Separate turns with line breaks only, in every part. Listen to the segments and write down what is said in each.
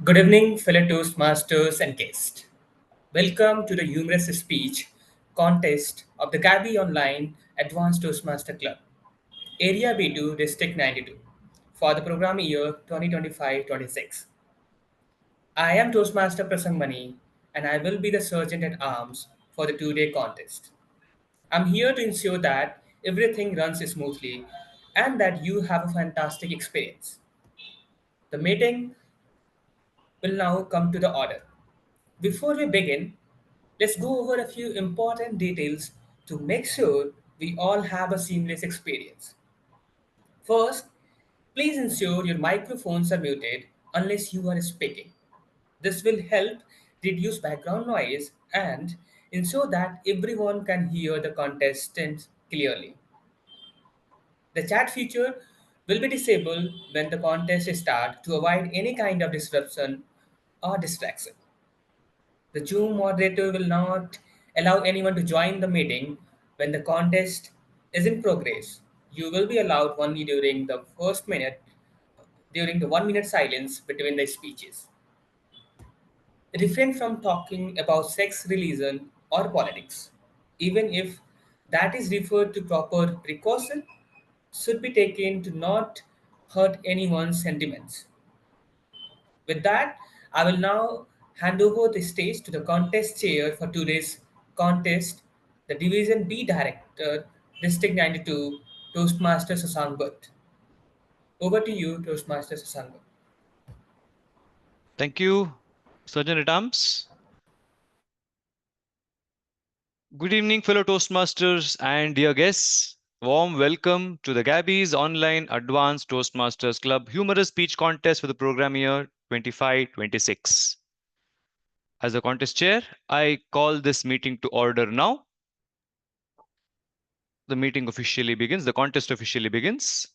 Good evening, fellow Toastmasters and guests. Welcome to the Humorous Speech contest of the Gabby Online Advanced Toastmaster Club, Area B2, District 92, for the program year 2025-26. I am Toastmaster Prasangmani, and I will be the Sergeant at Arms for the two-day contest. I'm here to ensure that everything runs smoothly and that you have a fantastic experience. The meeting will now come to the order. Before we begin, let's go over a few important details to make sure we all have a seamless experience. First, please ensure your microphones are muted unless you are speaking. This will help reduce background noise and ensure that everyone can hear the contestants clearly. The chat feature will be disabled when the contest starts to avoid any kind of disruption or distraction. The Zoom moderator will not allow anyone to join the meeting when the contest is in progress. You will be allowed only during the 1 minute silence between the speeches. Refrain from talking about sex, religion, or politics. Even if that is referred to proper precaution, should be taken to not hurt anyone's sentiments. With that, I will now hand over the stage to the contest chair for today's contest, the Division B Director, District 92, Toastmaster Sasank Bhatt. Over to you, Toastmaster Sasank Bhatt.
Thank you, Sergeant at Arms. Good evening, fellow Toastmasters and dear guests. Warm welcome to the Gabby's Online Advanced Toastmasters Club Humorous Speech Contest for the program year 25-26. As a contest chair, I call this meeting to order now. The contest officially begins.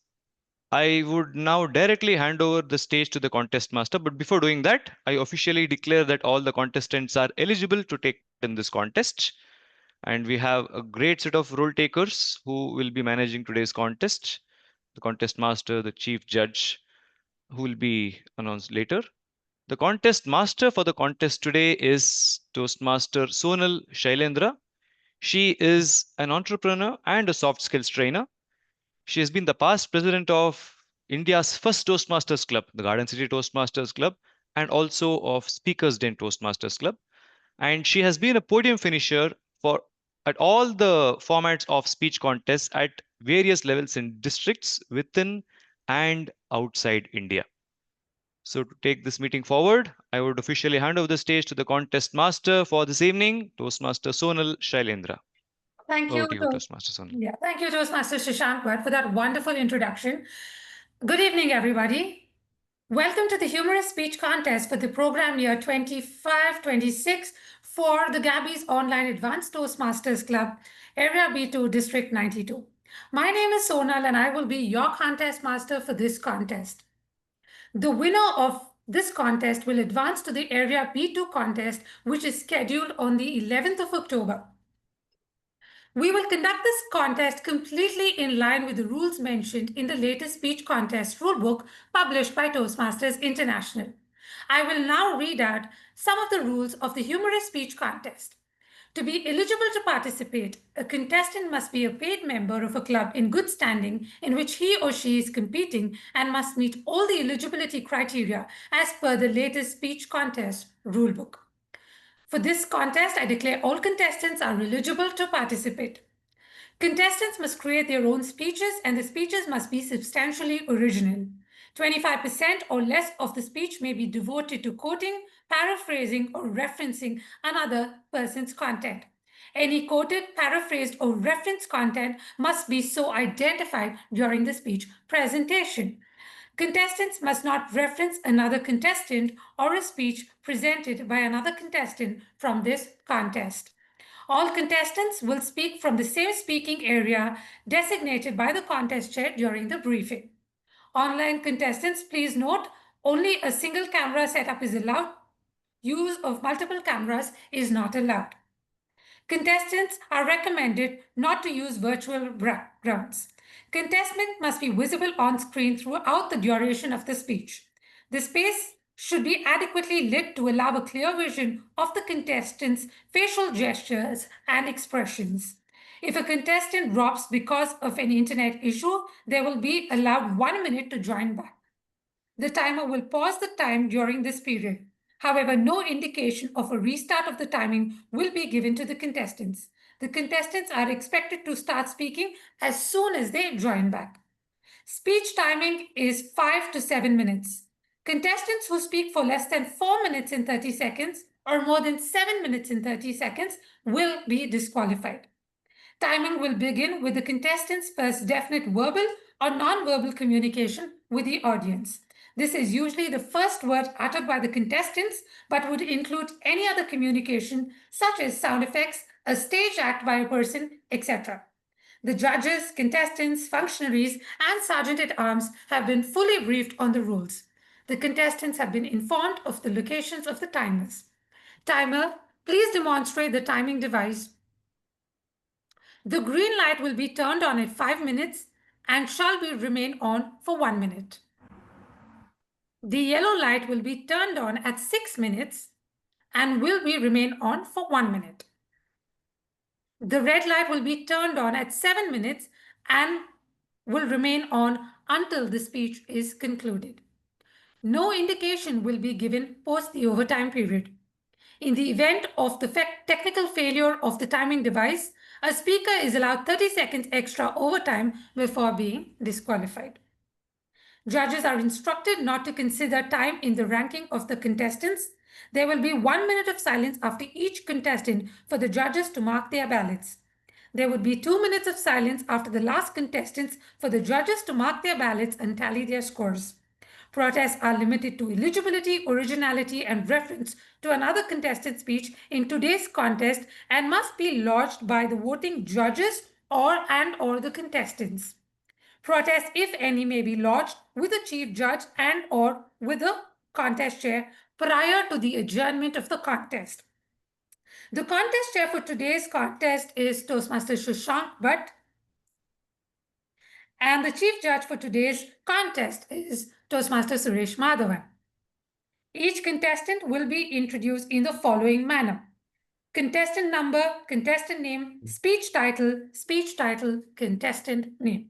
I would now directly hand over the stage to the contest master, but before doing that, I officially declare that all the contestants are eligible to take part in this contest. And we have a great set of role takers who will be managing today's contest. The contest master, the chief judge, who will be announced later. The contest master for the contest today is Toastmaster Sonal Shailendra. She is an entrepreneur and a soft skills trainer. She has been the past president of India's first Toastmasters Club, the Garden City Toastmasters Club, and also of Speakers Den Toastmasters Club. And she has been a podium finisher for at all the formats of speech contests at various levels in districts within and outside India. So to take this meeting forward, I would officially hand over the stage to the contest master for this evening, Toastmaster Sonal Shailendra.
Thank
Over
you,
to you, Toastmaster Sonal.
Thank you, Toastmaster Shashank Bhatt, for that wonderful introduction. Good evening, everybody. Welcome to the Humorous Speech Contest for the program year 25-26 for the Gabby's Online Advanced Toastmasters Club, Area B2, District 92. My name is Sonal, and I will be your contest master for this contest. The winner of this contest will advance to the Area B2 contest, which is scheduled on the 11th of October. We will conduct this contest completely in line with the rules mentioned in the latest speech contest rulebook published by Toastmasters International. I will now read out some of the rules of the humorous speech contest. To be eligible to participate, a contestant must be a paid member of a club in good standing in which he or she is competing and must meet all the eligibility criteria as per the latest speech contest rulebook. For this contest, I declare all contestants are eligible to participate. Contestants must create their own speeches, and the speeches must be substantially original. 25% or less of the speech may be devoted to quoting, paraphrasing, or referencing another person's content. Any quoted, paraphrased, or referenced content must be so identified during the speech presentation. Contestants must not reference another contestant or a speech presented by another contestant from this contest. All contestants will speak from the same speaking area designated by the contest chair during the briefing. Online contestants, please note, only a single camera setup is allowed. Use of multiple cameras is not allowed. Contestants are recommended not to use virtual backgrounds. Contestant must be visible on screen throughout the duration of the speech. The space should be adequately lit to allow a clear vision of the contestants' facial gestures and expressions. If a contestant drops because of an internet issue, they will be allowed 1 minute to join back. The timer will pause the time during this period. However, no indication of a restart of the timing will be given to the contestants. The contestants are expected to start speaking as soon as they join back. Speech timing is 5 to 7 minutes. Contestants who speak for less than 4 minutes and 30 seconds or more than 7 minutes and 30 seconds will be disqualified. Timing will begin with the contestants' first definite verbal or non-verbal communication with the audience. This is usually the first word uttered by the contestants, but would include any other communication such as sound effects, a stage act by a person, etc. The judges, contestants, functionaries, and sergeant at arms have been fully briefed on the rules. The contestants have been informed of the locations of the timers. Timer, please demonstrate the timing device. The green light will be turned on at 5 minutes and shall be remain on for 1 minute. The yellow light will be turned on at 6 minutes and will be remain on for 1 minute. The red light will be turned on at 7 minutes and will remain on until the speech is concluded. No indication will be given post the overtime period. In the event of the technical failure of the timing device, a speaker is allowed 30 seconds extra overtime before being disqualified. Judges are instructed not to consider time in the ranking of the contestants. There will be 1 minute of silence after each contestant for the judges to mark their ballots. There would be 2 minutes of silence after the last contestants for the judges to mark their ballots and tally their scores. Protests are limited to eligibility, originality, and reference to another contested speech in today's contest and must be lodged by the voting judges or the contestants. Protests, if any, may be lodged with the chief judge and or with the contest chair prior to the adjournment of the contest. The contest chair for today's contest is Toastmaster Shashank Bhatt, and the chief judge for today's contest is Toastmaster Suresh Madhavan. Each contestant will be introduced in the following manner: contestant number, contestant name, speech title, contestant name.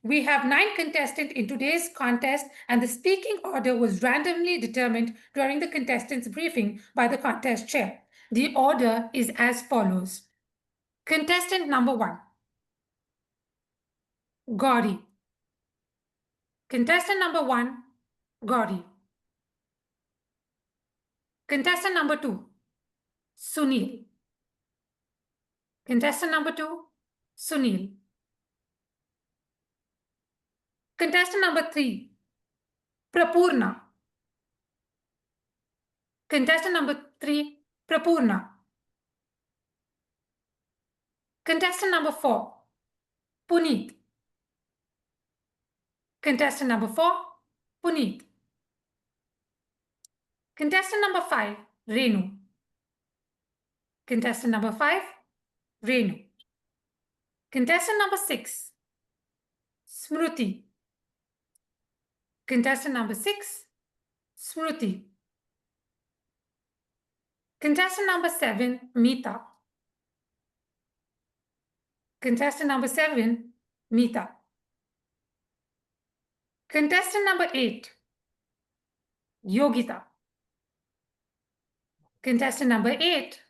We have 9 contestants in today's contest, and the speaking order was randomly determined during the contestants' briefing by the contest chair. The order is as follows. Contestant number 1, Gauri. Contestant number 1, Gauri. Contestant number 2, Sunil. Contestant number 2, Sunil. Contestant number 3, Prapurna. Contestant number 3, Prapurna. Contestant number 4, Puneet. Contestant number 4, Puneet. Contestant number 5, Renu. Contestant number 5, Renu. Contestant number 6, Smruti. Contestant number 6, Smruti. Contestant number 7, Meeta. Contestant number 7, Meeta. Contestant number 8, Yogita. Contestant number 8,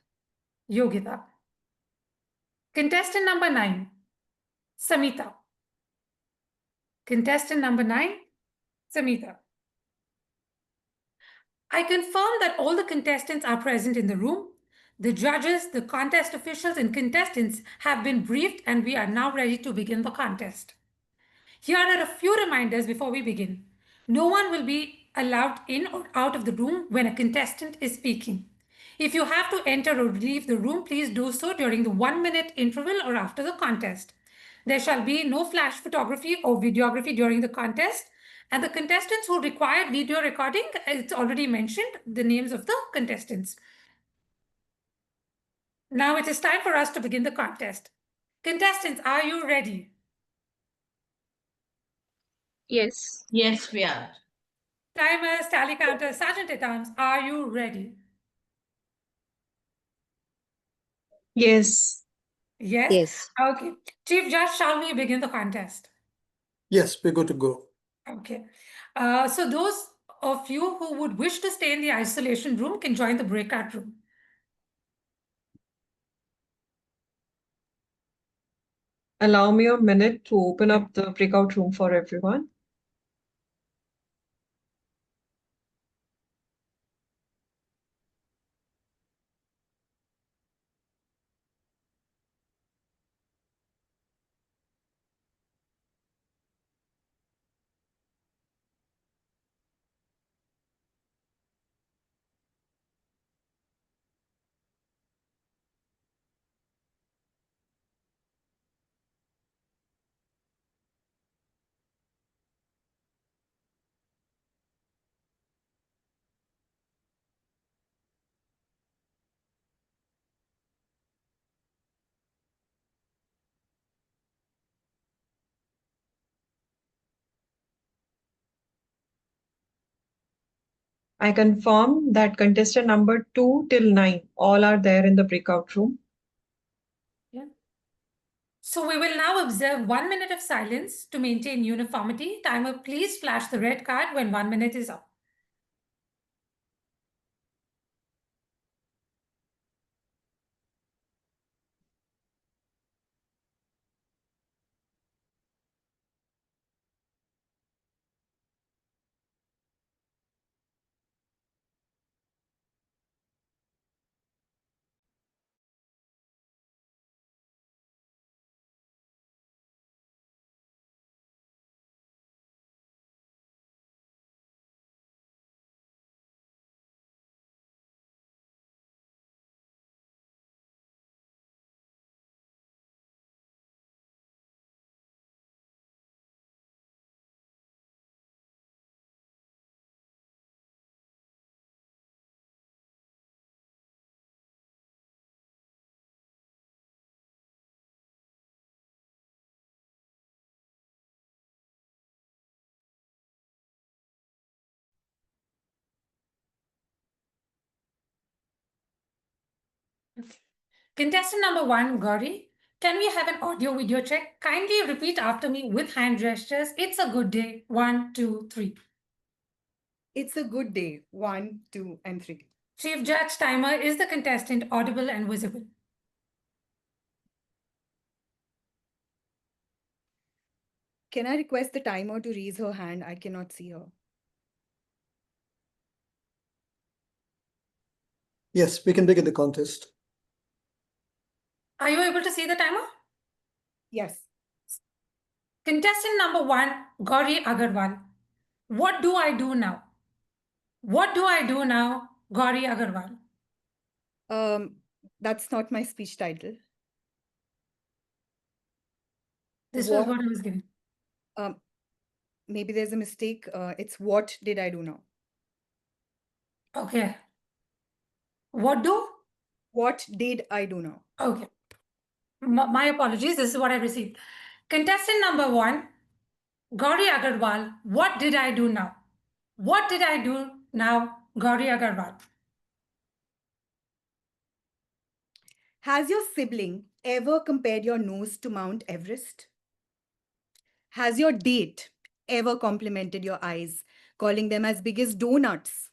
Yogita. Contestant number 9, Samita. Contestant number 9, Samita. I confirm that all the contestants are present in the room. The judges, the contest officials, and contestants have been briefed, and we are now ready to begin the contest. Here are a few reminders before we begin. No one will be allowed in or out of the room when a contestant is speaking. If you have to enter or leave the room, please do so during the 1 minute interval or after the contest. There shall be no flash photography or videography during the contest. And the contestants who require video recording, it's already mentioned the names of the contestants. Now it is time for us to begin the contest. Contestants, are you ready?
Yes.
Yes, we are.
Timers, tally counters, Sergeant at Arms, are you ready?
Yes.
Yes?
Yes.
Okay. Chief Judge, shall we begin the contest?
Yes, we're good to go.
Okay. So those of you who would wish to stay in the isolation room can join the breakout room.
Allow me a minute to open up the breakout room for everyone. I confirm that contestant number 2 till 9 all are there in the breakout room.
Yeah. So we will now observe 1 minute of silence to maintain uniformity. Timer, please flash the red card when 1 minute is up. Contestant number 1, Gauri, can we have an audio video check? Kindly repeat after me with hand gestures. It's a good day. 1, 2, 3.
It's a good day. 1, 2, and 3.
Chief Judge, timer, is the contestant audible and visible?
Can I request the timer to raise her hand? I cannot see her.
Yes, we can begin the contest.
Are you able to see the timer?
Yes.
Contestant number 1, Gauri Agarwal. What do I do now? What do I do now, Gauri Agarwal?
That's not my speech title.
This was
What-
what I was given.
Maybe there's a mistake. It's what did I do now?
Okay. What do?
What did I do now?
Okay. My apologies. This is what I received. Contestant number 1, Gauri Agarwal. What did I do now? What did I do now, Gauri Agarwal?
Has your sibling ever compared your nose to Mount Everest? Has your date ever complimented your eyes, calling them as big as donuts?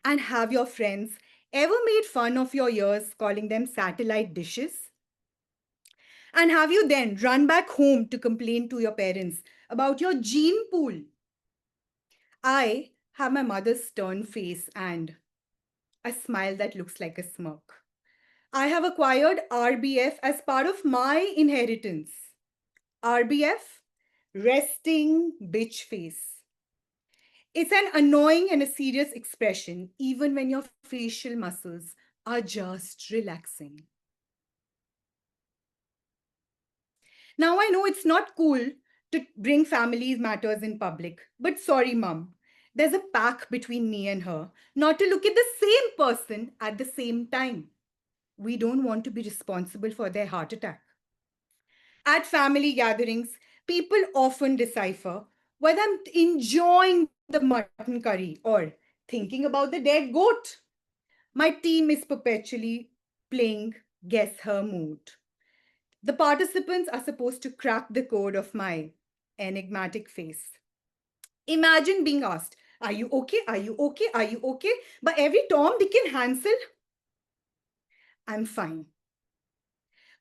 And have your friends ever made fun of your ears, calling them satellite dishes? And have you then run back home to complain to your parents about your gene pool? I have my mother's stern face and a smile that looks like a smirk. I have acquired RBF as part of my inheritance. RBF, resting bitch face. It's an annoying and a serious expression, even when your facial muscles are just relaxing. Now, I know it's not cool to bring family matters in public, but sorry, mum. There's a pact between me and her not to look at the same person at the same time. We don't want to be responsible for their heart attack. At family gatherings, people often decipher whether I'm enjoying the mutton curry or thinking about the dead goat. My team is perpetually playing Guess Her Mood. The participants are supposed to crack the code of my enigmatic face. Imagine being asked, "Are you okay? Are you okay? Are you okay?" by every Tom, Dick, and Hansel. I'm fine.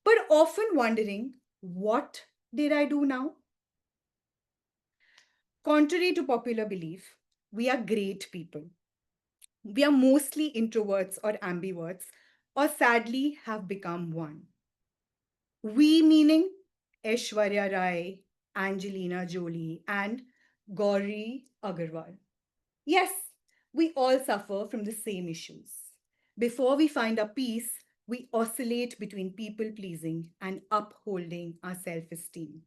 But often wondering, what did I do now? Contrary to popular belief, we are great people. We are mostly introverts or ambiverts, or sadly have become one. We meaning Aishwarya Rai, Angelina Jolie, and Gauri Agarwal. Yes, we all suffer from the same issues. Before we find our peace, we oscillate between people pleasing and upholding our self esteem.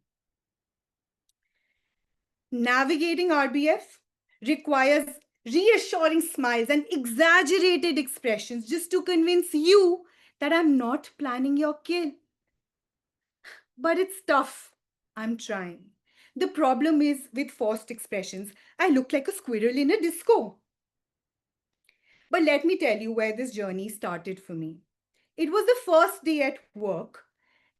Navigating RBF requires reassuring smiles and exaggerated expressions just to convince you that I'm not planning your kill. But it's tough. I'm trying. The problem is with forced expressions, I look like a squirrel in a disco. But let me tell you where this journey started for me. It was the first day at work,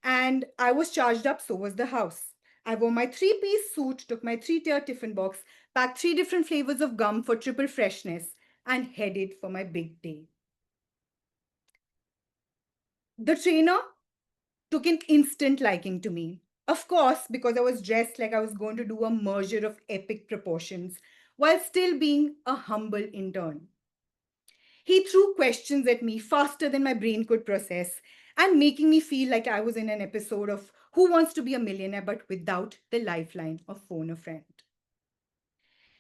and I was charged up, so was the house. I wore my three-piece suit, took my three-tier tiffin box, packed 3 different flavors of gum for triple freshness, and headed for my big day. The trainer took an instant liking to me. Of course, because I was dressed like I was going to do a merger of epic proportions while still being a humble intern. He threw questions at me faster than my brain could process and making me feel like I was in an episode of Who Wants to Be a Millionaire but without the lifeline of phone a friend.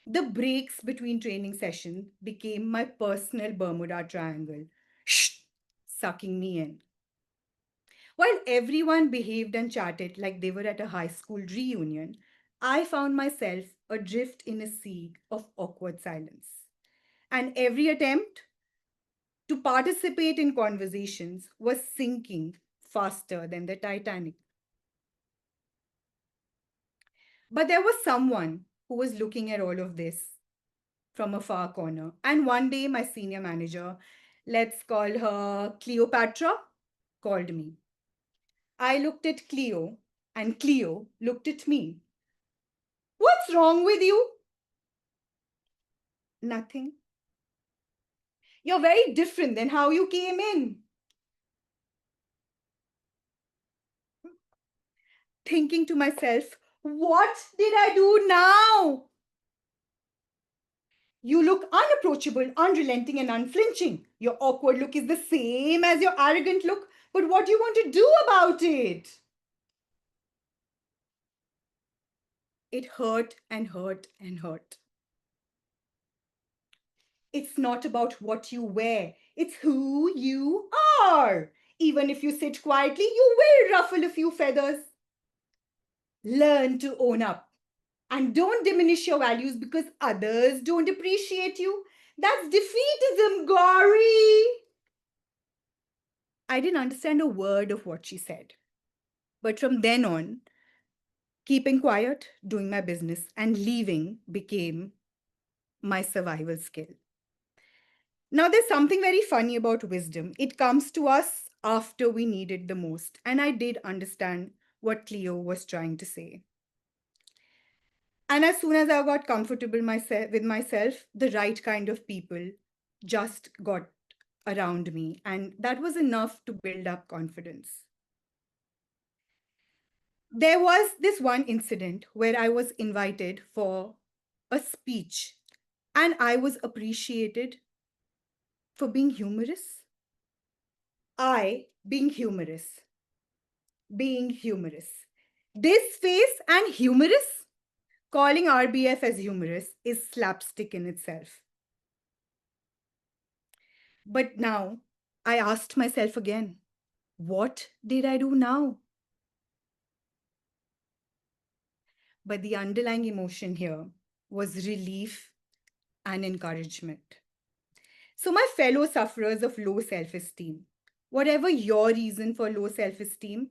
The breaks between training sessions became my personal Bermuda Triangle, shh, sucking me in. While everyone behaved and chatted like they were at a high school reunion, I found myself adrift in a sea of awkward silence. And every attempt to participate in conversations was sinking faster than the Titanic. But there was someone who was looking at all of this from a far corner. And one day, my senior manager, let's call her Cleopatra, called me. I looked at Cleo, and Cleo looked at me. "What's wrong with you?" "Nothing." "You're very different than how you came in." Thinking to myself, what did I do now? You look unapproachable, unrelenting, and unflinching. Your awkward look is the same as your arrogant look, but what do you want to do about it? It hurt and hurt and hurt. It's not about what you wear, it's who you are. Even if you sit quietly, you will ruffle a few feathers. Learn to own up. And don't diminish your values because others don't appreciate you. That's defeatism, Gauri. I didn't understand a word of what she said. But from then on, keeping quiet, doing my business, and leaving became my survival skill. Now, there's something very funny about wisdom. It comes to us after we need it the most. And I did understand what Cleo was trying to say. And as soon as I got comfortable with myself, the right kind of people just got around me. And that was enough to build up confidence. There was this one incident where I was invited for a speech and I was appreciated for being humorous. Being humorous. Being humorous. This face and humorous? Calling RBF as humorous is slapstick in itself. But now I asked myself again, what did I do now? But the underlying emotion here was relief and encouragement. So, my fellow sufferers of low self esteem, whatever your reason for low self esteem,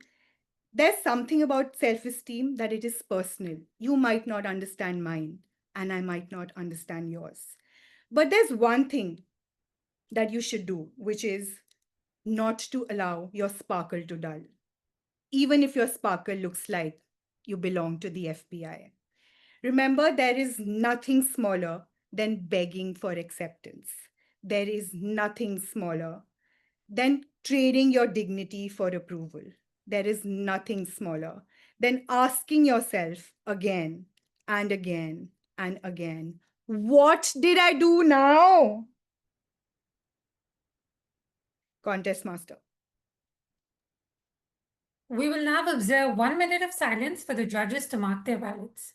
there's something about self esteem that it is personal. You might not understand mine, and I might not understand yours. But there's one thing that you should do, which is not to allow your sparkle to dull, even if your sparkle looks like you belong to the FBI. Remember, there is nothing smaller than begging for acceptance. There is nothing smaller than trading your dignity for approval. There is nothing smaller than asking yourself again and again and again, what did I do now? Contest master.
We will now observe 1 minute of silence for the judges to mark their ballots.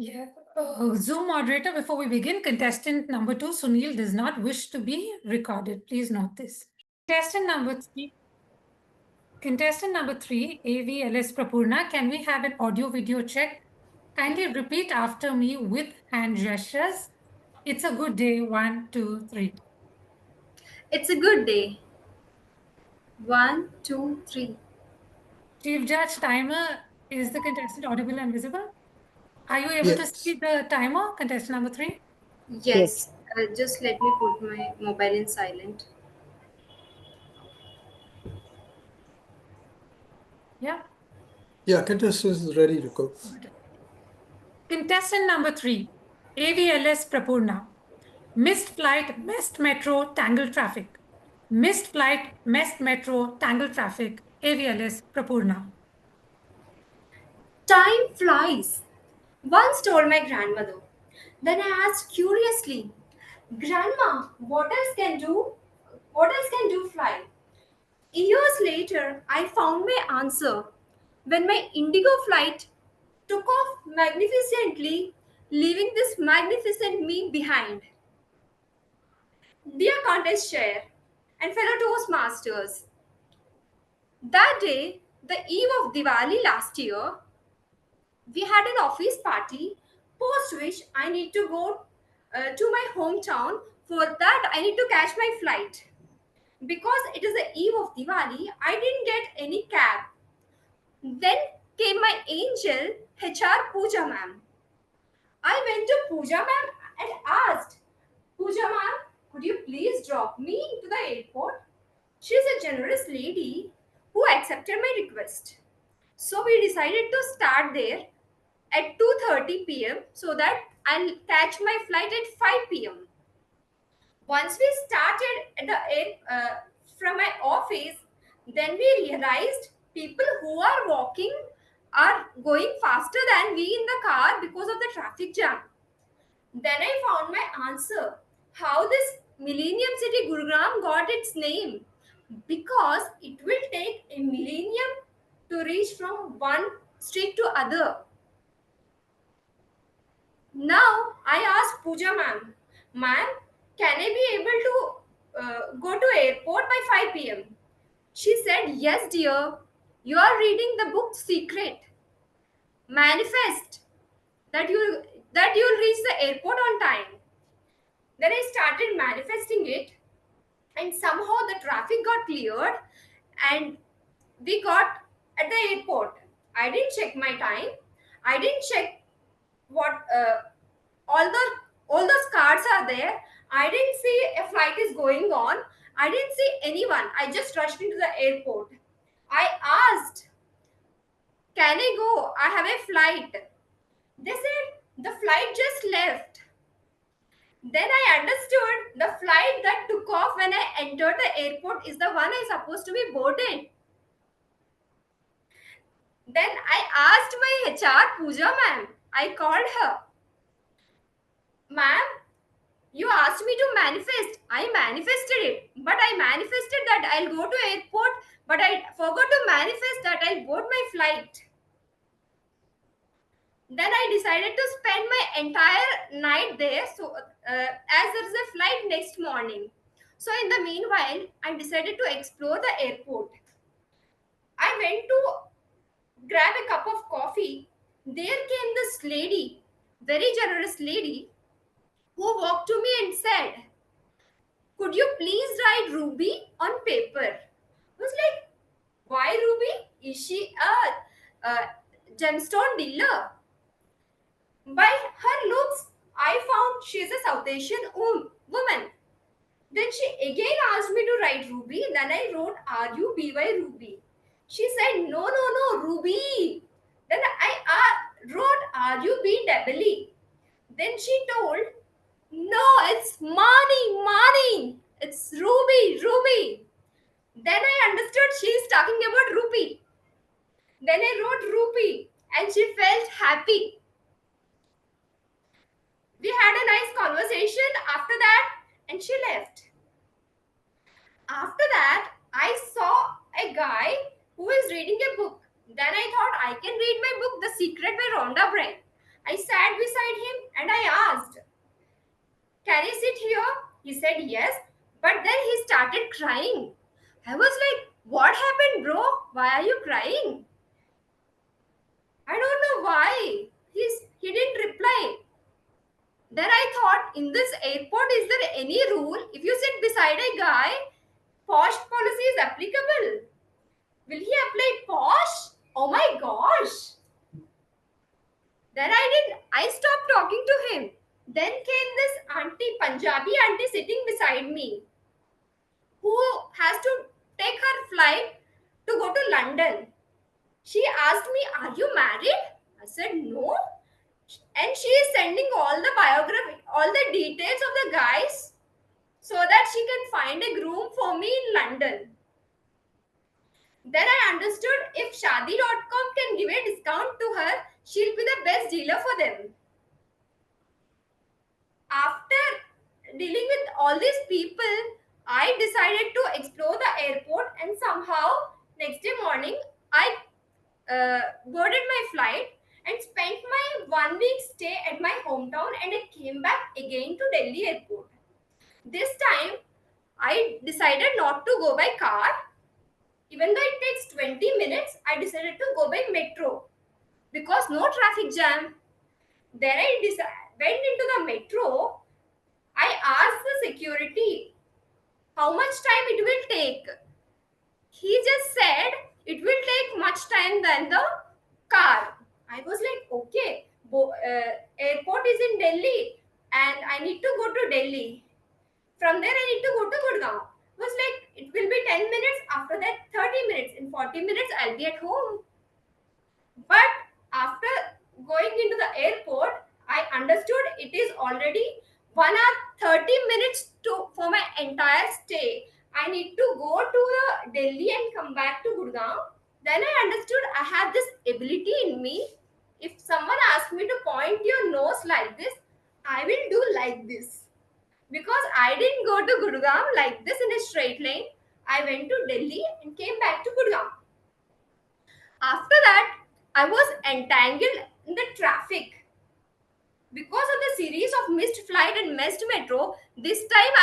Yeah. Zoom moderator, before we begin, contestant number 2, Sunil, does not wish to be recorded. Please note this. Contestant number 3, AVLS Prapurna, can we have an audio video check? Kindly repeat after me with hand gestures. It's a good day. 1, 2, 3.
It's a good day. 1, 2, 3.
Chief Judge, timer, is the contestant audible and visible? Are you able to
Yes.
see the timer, contestant number 3?
Yes, just let me put my mobile in silent.
Yeah.
Yeah, contestant is ready to go.
Contestant number 3, AVLS Prapurna. Missed flight, missed metro, tangled traffic. Missed flight, missed metro, tangled traffic. AVLS Prapurna.
Time flies. Once told my grandmother. Then I asked curiously, Grandma, what else can do? What else can do fly? Years later, I found my answer when my Indigo flight took off magnificently, leaving this magnificent me behind. Dear contest chair and fellow Toastmasters, that day, the eve of Diwali last year, we had an office party, post which I need to go to my hometown. For that, I need to catch my flight. Because it is the eve of Diwali, I didn't get any cab. Then came my angel, HR Pooja ma'am. I went to Pooja ma'am and asked, Pooja ma'am, could you please drop me to the airport? She's a generous lady who accepted my request. So we decided to start there at 2:30 p.m. so that I'll catch my flight at 5 p.m. Once we started at from my office, then we realized people who are walking are going faster than we in the car because of the traffic jam. Then I found my answer. How this Millennium City Gurugram got its name? Because it will take a millennium to reach from one street to other. Now I asked Pooja ma'am, can I be able to go to airport by 5 p.m.? She said, yes, dear. You are reading the book Secret. Manifest that you'll reach the airport on time. Then I started manifesting it, and somehow the traffic got cleared, and we got at the airport. I didn't check my time. I didn't check what all the all those cards are there. I didn't see a flight is going on. I didn't see anyone. I just rushed into the airport. I asked, "Can I go? I have a flight." They said, "The flight just left." Then I understood the flight that took off when I entered the airport is the one I supposed to be boarded. Then I asked my HR, Pooja ma'am. I called her. "Ma'am, you asked me to manifest. I manifested it. But I manifested that I'll go to airport, but I forgot to manifest that I'll board my flight." Then I decided to spend my entire night there. So, as there is a flight next morning. So, in the meanwhile, I decided to explore the airport. I went to grab a cup of coffee. There came this lady, very generous lady, who walked to me and said, "Could you please write Ruby on paper?" I was like, "Why Ruby? Is she a gemstone dealer?" By her looks, I found she's a South Asian woman. Then she again asked me to write Ruby. Then I wrote RUBY Ruby. She said, "No, no, no, Ruby." Then I wrote RUBEE. Then she told, "No, it's money. It's Ruby. Then I understood she's talking about rupee. Then I wrote rupee and she felt happy. We had a nice conversation after that and she left. After that, I saw a guy who is reading a book. Then I thought I can read my book, The Secret by Rhonda Byrne. I sat beside him and I asked, "Can I sit here?" He said yes, but then he started crying. I was like, "What happened, bro? Why are you crying?" I don't know why. He didn't reply. Then I thought, in this airport, is there any rule? If you sit beside a guy, posh policy is applicable. Will he apply posh? Oh my gosh. Then I stopped talking to him. Then came this Punjabi auntie sitting beside me, who has to take her flight to go to London. She asked me, "Are you married?" I said, "No." And she is sending all the biography, all the details of the guys so that she can find a groom for me in London. Then I understood if Shadi.com can give a discount to her, she'll be the best dealer for them. After dealing with all these people, I decided to explore the airport and somehow next day morning I boarded my flight and spent my 1 week stay at my hometown and I came back again to Delhi airport. This time I decided not to go by car. Even though it takes 20 minutes, I decided to go by metro because no traffic jam. Then I went into the metro. I asked the security how much time it will take. He just said it will take much time than the car. I was like, okay, airport is in Delhi and I need to go to Delhi. From there, I need to go to Gurgaon. It was like, it will be 10 minutes. After that, 30 minutes. In 40 minutes, I'll be at home. But after going into the airport, I understood it is already 1 hour 30 minutes for my entire stay. I need to go to the Delhi and come back to Gurgaon. Then I understood I have this ability in me. If someone asks me to point your nose like this, I will do like this. Because I didn't go to Gurgaon like this in a straight line. I went to Delhi and came back to Gurgaon. After that, I was entangled in the traffic. Because of the series of missed flight and missed metro, this time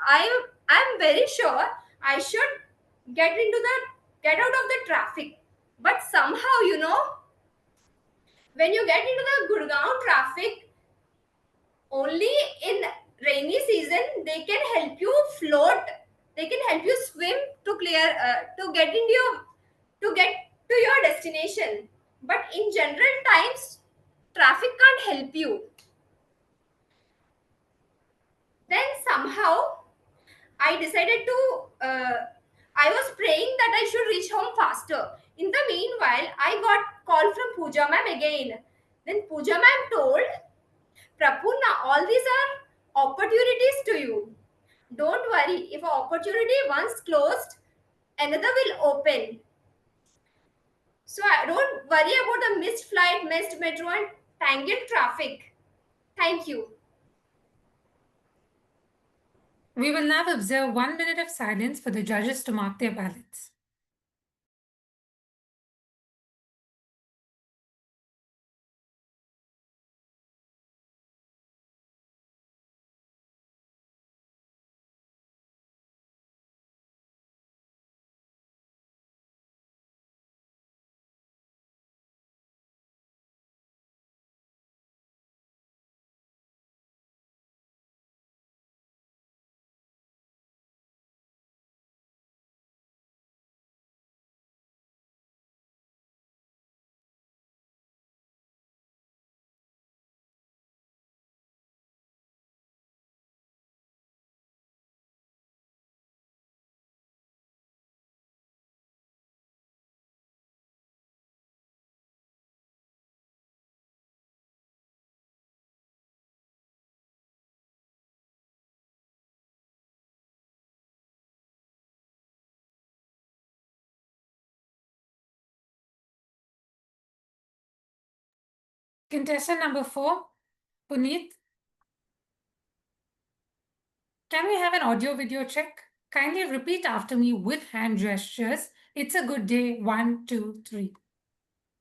I am very sure I should get out of the traffic. But somehow, when you get into the Gurgaon traffic, only in rainy season they can help you float. They can help you swim to get to your destination. But in general times, traffic can't help you. Then somehow I decided to, I was praying that I should reach home faster. In the meanwhile, I got call from Pooja ma'am again. Then Pooja ma'am told, Prapurna, all these are opportunities to you. Don't worry, if an opportunity once closed, another will open. So I don't worry about the missed flight, missed metro, and tangled traffic. Thank you.
We will now observe 1 minute of silence for the judges to mark their ballots. Contestant number 4, Puneet. Can we have an audio video check? Kindly repeat after me with hand gestures. It's a good day. 1, 2, 3.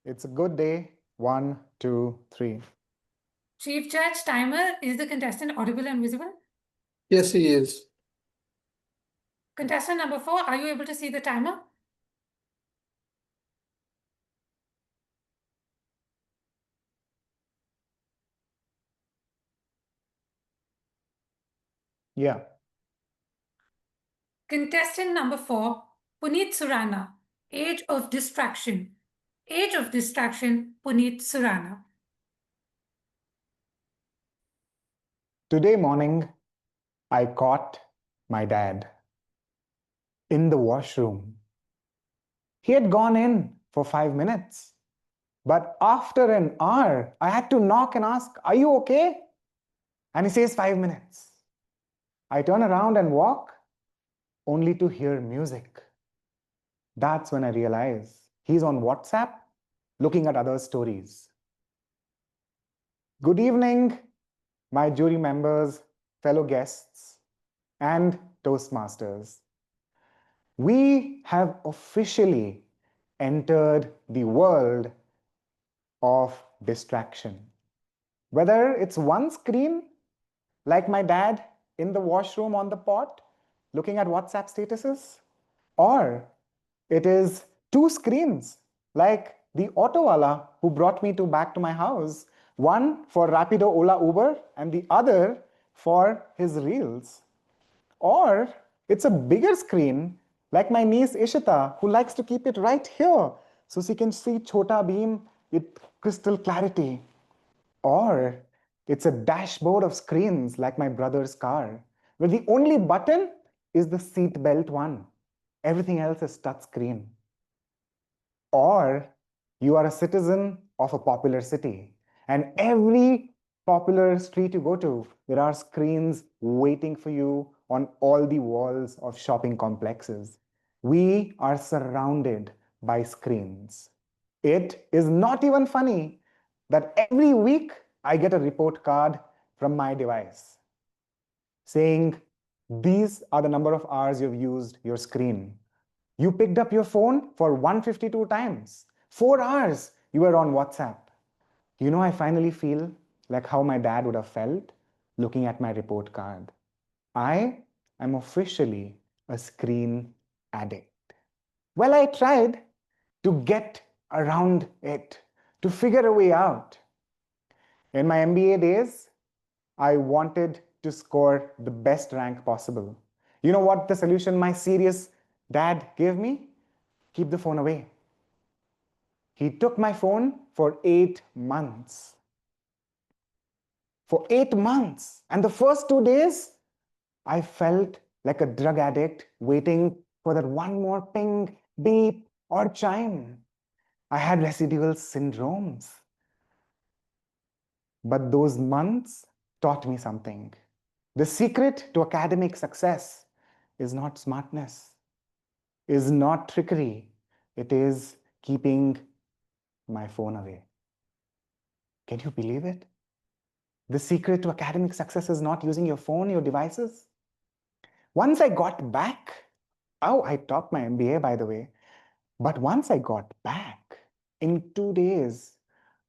It's a good day. 1, 2, 3.
Chief Judge, timer, is the contestant audible and visible?
Yes, he is.
Contestant number 4, are you able to see the timer?
Yeah.
Contestant number 4, Puneet Surana. Age of distraction. Age of distraction, Puneet Surana.
Today morning, I caught my dad in the washroom. He had gone in for 5 minutes. But after an hour, I had to knock and ask, "Are you okay?" And he says, "5 minutes." I turn around and walk, only to hear music. That's when I realize he's on WhatsApp looking at other stories. Good evening, my jury members, fellow guests, and Toastmasters. We have officially entered the world of distraction. Whether it's one screen, like my dad in the washroom on the pot, looking at WhatsApp statuses, or it is two screens, like the autowala who brought me back to my house, one for Rapido, Ola, Uber, and the other for his reels. Or it's a bigger screen, like my niece Ishita, who likes to keep it right here so she can see Chota Beam with crystal clarity. Or it's a dashboard of screens like my brother's car, where the only button is the seat belt one. Everything else is touch screen. Or you are a citizen of a popular city, and every popular street you go to, there are screens waiting for you on all the walls of shopping complexes. We are surrounded by screens. It is not even funny that every week I get a report card from my device saying, "These are the number of hours you've used your screen. You picked up your phone for 152 times. 4 hours you were on WhatsApp." I finally feel like how my dad would have felt looking at my report card. I am officially a screen addict. Well, I tried to get around it, to figure a way out. In my MBA days, I wanted to score the best rank possible. You know what the solution my serious dad gave me? Keep the phone away. He took my phone for 8 months. For 8 months. And the first 2 days, I felt like a drug addict waiting for that one more ping, beep, or chime. I had residual syndromes. But those months taught me something. The secret to academic success is not smartness, is not trickery. It is keeping my phone away. Can you believe it? The secret to academic success is not using your phone, your devices. Once I got back, oh, I topped my MBA, by the way. But once I got back, in 2 days,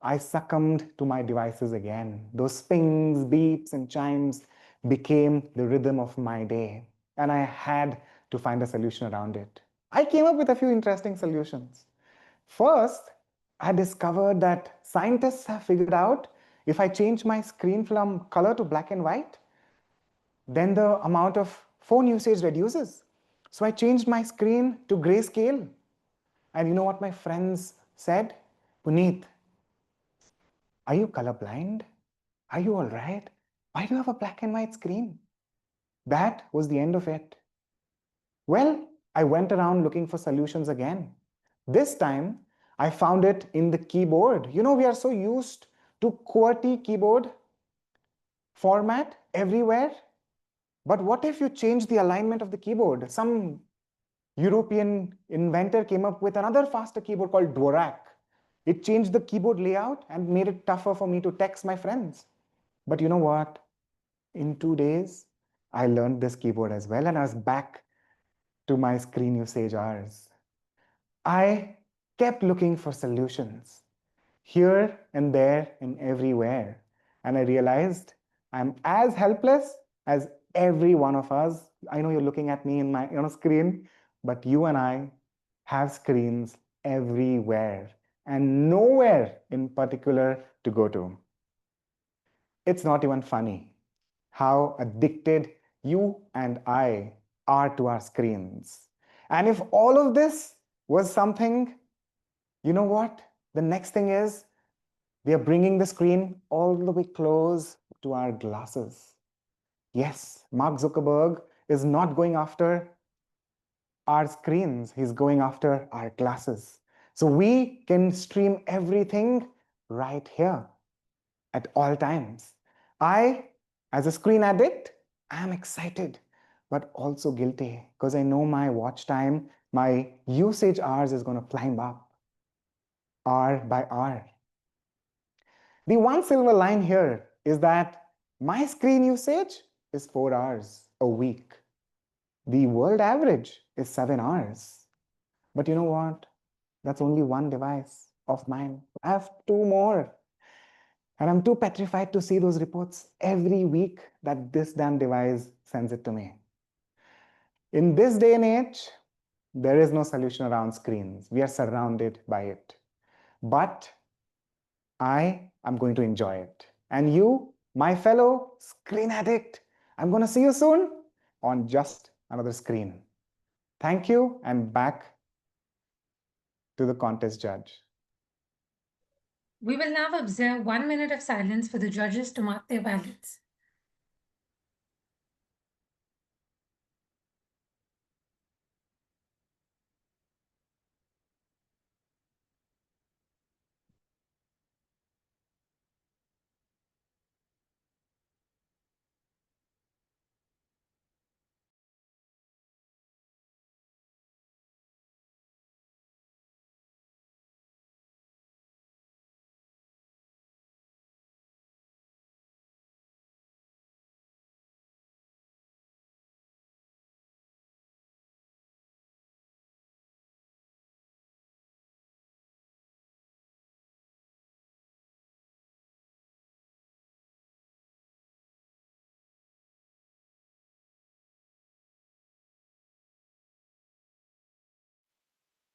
I succumbed to my devices again. Those pings, beeps, and chimes became the rhythm of my day, and I had to find a solution around it. I came up with a few interesting solutions. First, I discovered that scientists have figured out if I change my screen from color to black and white, then the amount of phone usage reduces. So I changed my screen to grayscale. And you know what my friends said? Puneet, are you colorblind? Are you all right? Why do you have a black and white screen? That was the end of it. Well, I went around looking for solutions again. This time, I found it in the keyboard. You know, we are so used to QWERTY keyboard format everywhere. But what if you change the alignment of the keyboard? Some European inventor came up with another faster keyboard called Dvorak. It changed the keyboard layout and made it tougher for me to text my friends. But you know what? In 2 days, I learned this keyboard as well, and I was back to my screen usage hours. I kept looking for solutions here and there and everywhere. And I realized I'm as helpless as every one of us. I know you're looking at me in my screen, but you and I have screens everywhere and nowhere in particular to go to. It's not even funny how addicted you and I are to our screens. And if all of this was something, you know what? The next thing is we are bringing the screen all the way close to our glasses. Yes, Mark Zuckerberg is not going after our screens, he's going after our glasses. So we can stream everything right here at all times. I, as a screen addict, am excited, but also guilty because I know my watch time, my usage hours is going to climb up hour by hour. The one silver line here is that my screen usage is 4 hours a week. The world average is 7 hours. But you know what? That's only one device of mine. I have two more. And I'm too petrified to see those reports every week that this damn device sends it to me. In this day and age, there is no solution around screens. We are surrounded by it. But I am going to enjoy it. And you, my fellow screen addict, I'm going to see you soon on just another screen. Thank you, and back to the contest judge.
We will now observe 1 minute of silence for the judges to mark their ballots.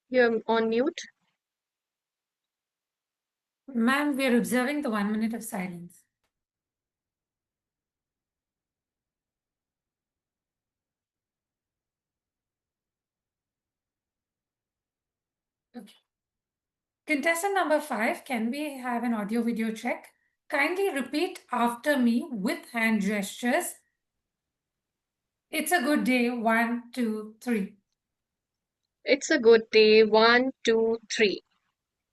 You're on mute.
Ma'am, we are observing the 1 minute of silence. Okay. Contestant number 5, can we have an audio video check? Kindly repeat after me with hand gestures. It's a good day. 1, 2, 3.
It's a good day. 1, 2, 3.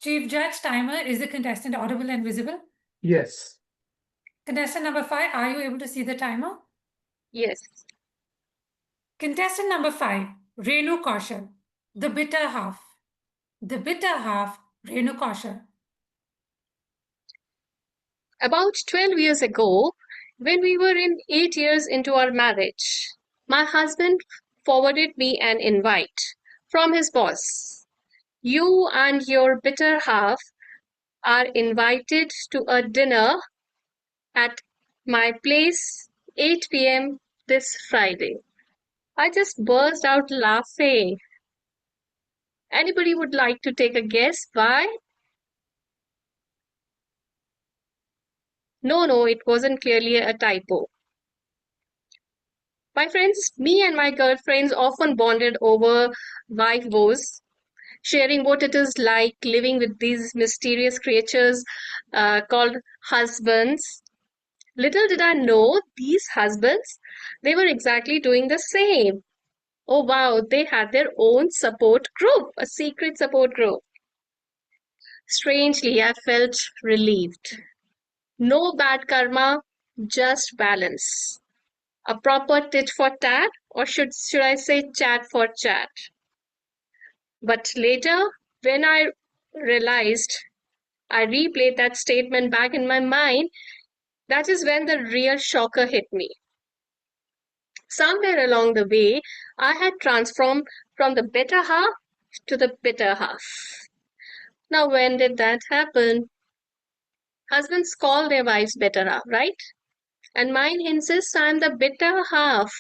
Chief Judge Timer, is the contestant audible and visible?
Yes.
Contestant number 5, are you able to see the timer?
Yes.
Contestant number 5, Renu Kaushal, the bitter half. The bitter half, Renu Kaushal.
About 12 years ago, when we were in 8 years into our marriage, my husband forwarded me an invite from his boss. You and your bitter half are invited to a dinner at my place 8 p.m. this Friday. I just burst out laughing. Anybody would like to take a guess why? No, it wasn't clearly a typo. My friends, me and my girlfriends often bonded over wife woes, sharing what it is like living with these mysterious creatures called husbands. Little did I know these husbands, they were exactly doing the same. Oh wow, they had their own support group, a secret support group. Strangely, I felt relieved. No bad karma, just balance. A proper tit for tat, or should I say chat for chat? But later, when I realized, I replayed that statement back in my mind, that is when the real shocker hit me. Somewhere along the way, I had transformed from the better half to the bitter half. Now, when did that happen? Husbands call their wives better half, right? And mine insists I'm the bitter half.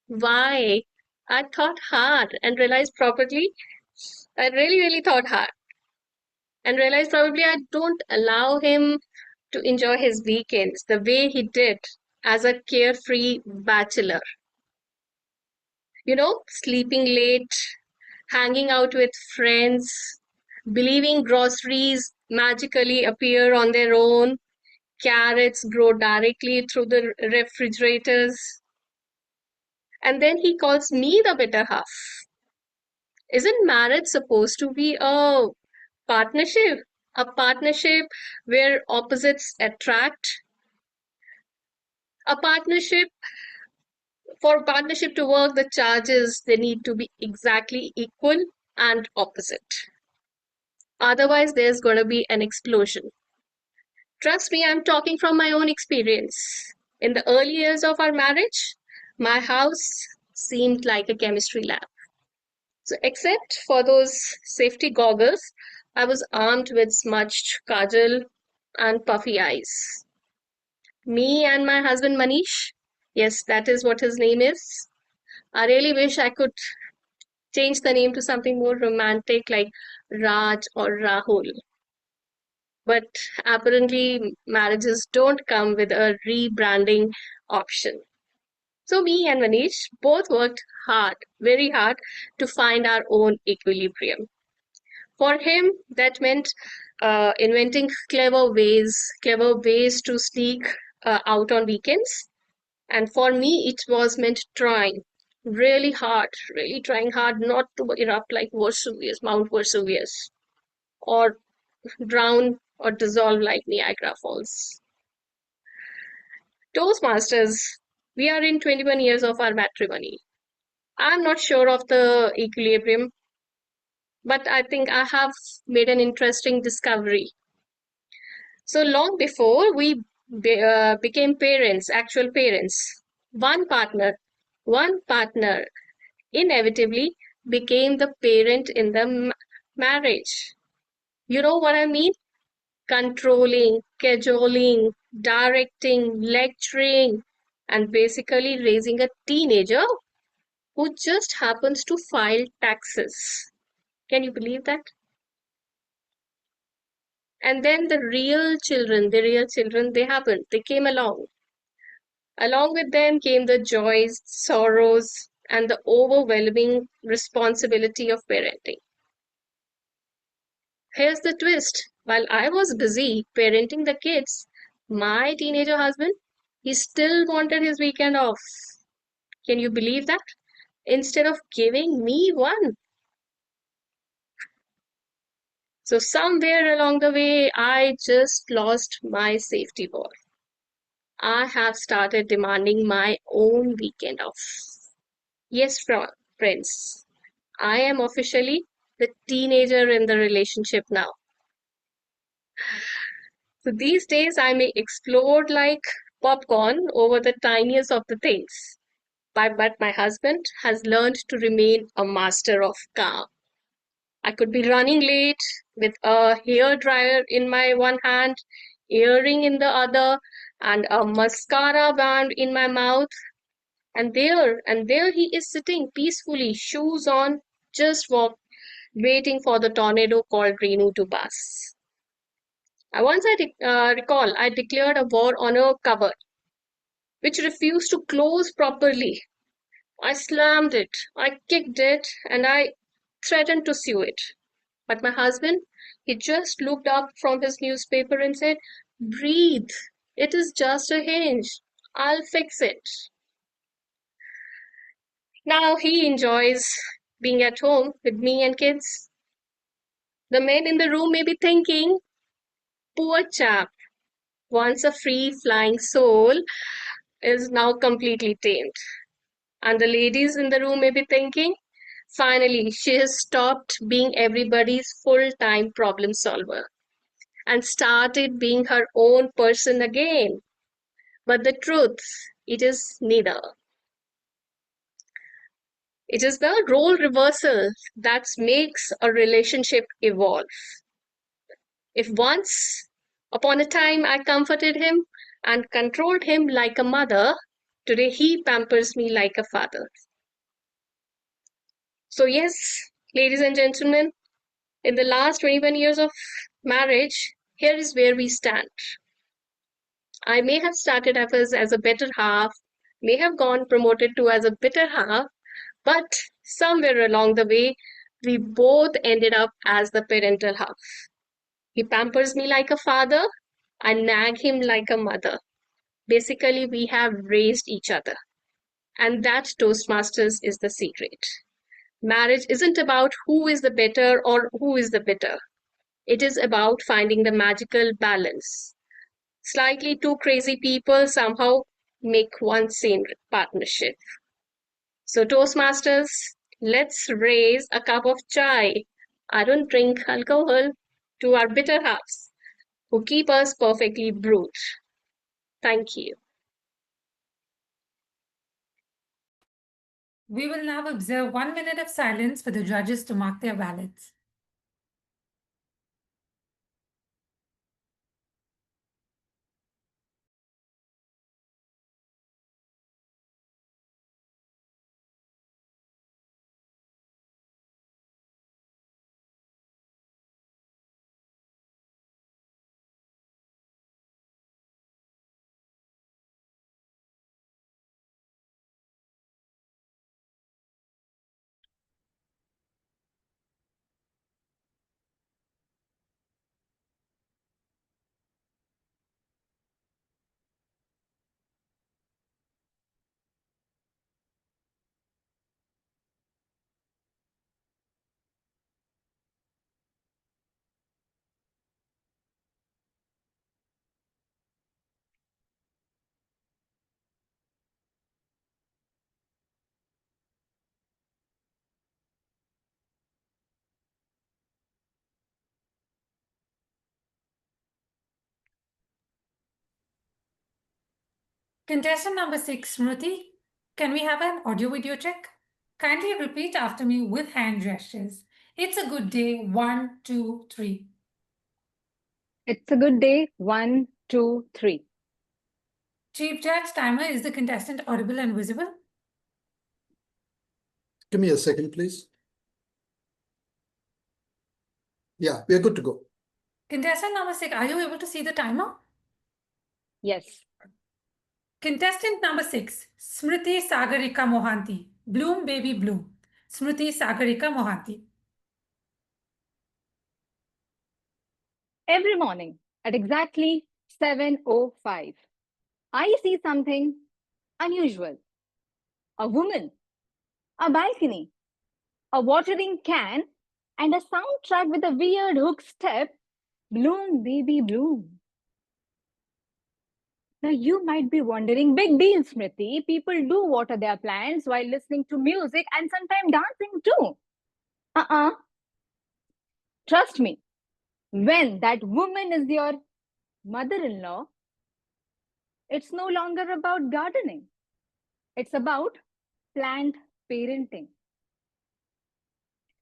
Why? I thought hard and realized probably, I really thought hard and realized probably I don't allow him to enjoy his weekends the way he did as a carefree bachelor. You know, sleeping late, hanging out with friends, believing groceries magically appear on their own, carrots grow directly through the refrigerators. And then he calls me the better half. Isn't marriage supposed to be a partnership? A partnership where opposites attract? A partnership, for partnership to work, the charges, they need to be exactly equal and opposite. Otherwise, there's going to be an explosion. Trust me, I'm talking from my own experience. In the early years of our marriage, my house seemed like a chemistry lab. So, except for those safety goggles, I was armed with smudged kajal and puffy eyes. Me and my husband Manish, yes, that is what his name is. I really wish I could change the name to something more romantic like Raj or Rahul. But apparently, marriages don't come with a rebranding option. So, me and Manish both worked hard, very hard, to find our own equilibrium. For him, that meant inventing clever ways to sneak out on weekends. And for me, it was meant trying really hard, really trying hard not to erupt like Vesuvius, Mount Vesuvius, or drown or dissolve like Niagara Falls. Toastmasters, we are in 21 years of our matrimony. I'm not sure of the equilibrium, but I think I have made an interesting discovery. So long before we became parents, actual parents, one partner inevitably became the parent in the marriage. You know what I mean? Controlling, cajoling, directing, lecturing, and basically raising a teenager who just happens to file taxes. Can you believe that? And then the real children, they happened. They came along. Along with them came the joys, sorrows, and the overwhelming responsibility of parenting. Here's the twist. While I was busy parenting the kids, my teenager husband, he still wanted his weekend off. Can you believe that? Instead of giving me one. So somewhere along the way, I just lost my safety ball. I have started demanding my own weekend off. Yes, friends, I am officially the teenager in the relationship now. So these days, I may explode like popcorn over the tiniest of the things. But my husband has learned to remain a master of calm. I could be running late with a hair dryer in my one hand, earring in the other, and a mascara band in my mouth. And there he is sitting peacefully, shoes on, waiting for the tornado called Renu to pass. I recall I declared a war on a cupboard, which refused to close properly. I slammed it, I kicked it, and I threatened to sue it. But my husband, he just looked up from his newspaper and said, "Breathe. It is just a hinge. I'll fix it." Now he enjoys being at home with me and kids. The men in the room may be thinking, poor chap, once a free flying soul, is now completely tamed. And the ladies in the room may be thinking, finally, she has stopped being everybody's full time problem solver and started being her own person again. But the truth, it is neither. It is the role reversal that makes a relationship evolve. If once upon a time I comforted him and controlled him like a mother, today he pampers me like a father. So, yes, ladies and gentlemen, in the last 21 years of marriage, here is where we stand. I may have started as a better half, may have gone promoted to as a bitter half, but somewhere along the way, we both ended up as the parental half. He pampers me like a father, I nag him like a mother. Basically, we have raised each other. And that, Toastmasters, is the secret. Marriage isn't about who is the better or who is the bitter. It is about finding the magical balance. Slightly two crazy people somehow make one sane partnership. So, Toastmasters, let's raise a cup of chai. I don't drink alcohol, to our bitter halves who keep us perfectly brewed. Thank you.
We will now observe 1 minute of silence for the judges to mark their ballots. Contestant number 6, Smriti, can we have an audio video check? Kindly repeat after me with hand gestures. It's a good day. 1, 2, 3.
It's a good day. 1, 2, 3.
Chief Judge, timer, is the contestant audible and visible?
Give me a second, please. Yeah, we are good to go.
Contestant number 6, are you able to see the timer?
Yes.
Contestant number 6, Smriti Sagarika Mohanty. Bloom, baby, bloom. Smriti Sagarika Mohanty.
Every morning at exactly 7:05, I see something unusual. a woman, a balcony, a watering can, and a soundtrack with a weird hook step. Bloom, baby, bloom. Now, you might be wondering, big deal, Smriti. People do water their plants while listening to music and sometimes dancing too. Trust me, when that woman is your mother in law, it's no longer about gardening, it's about plant parenting.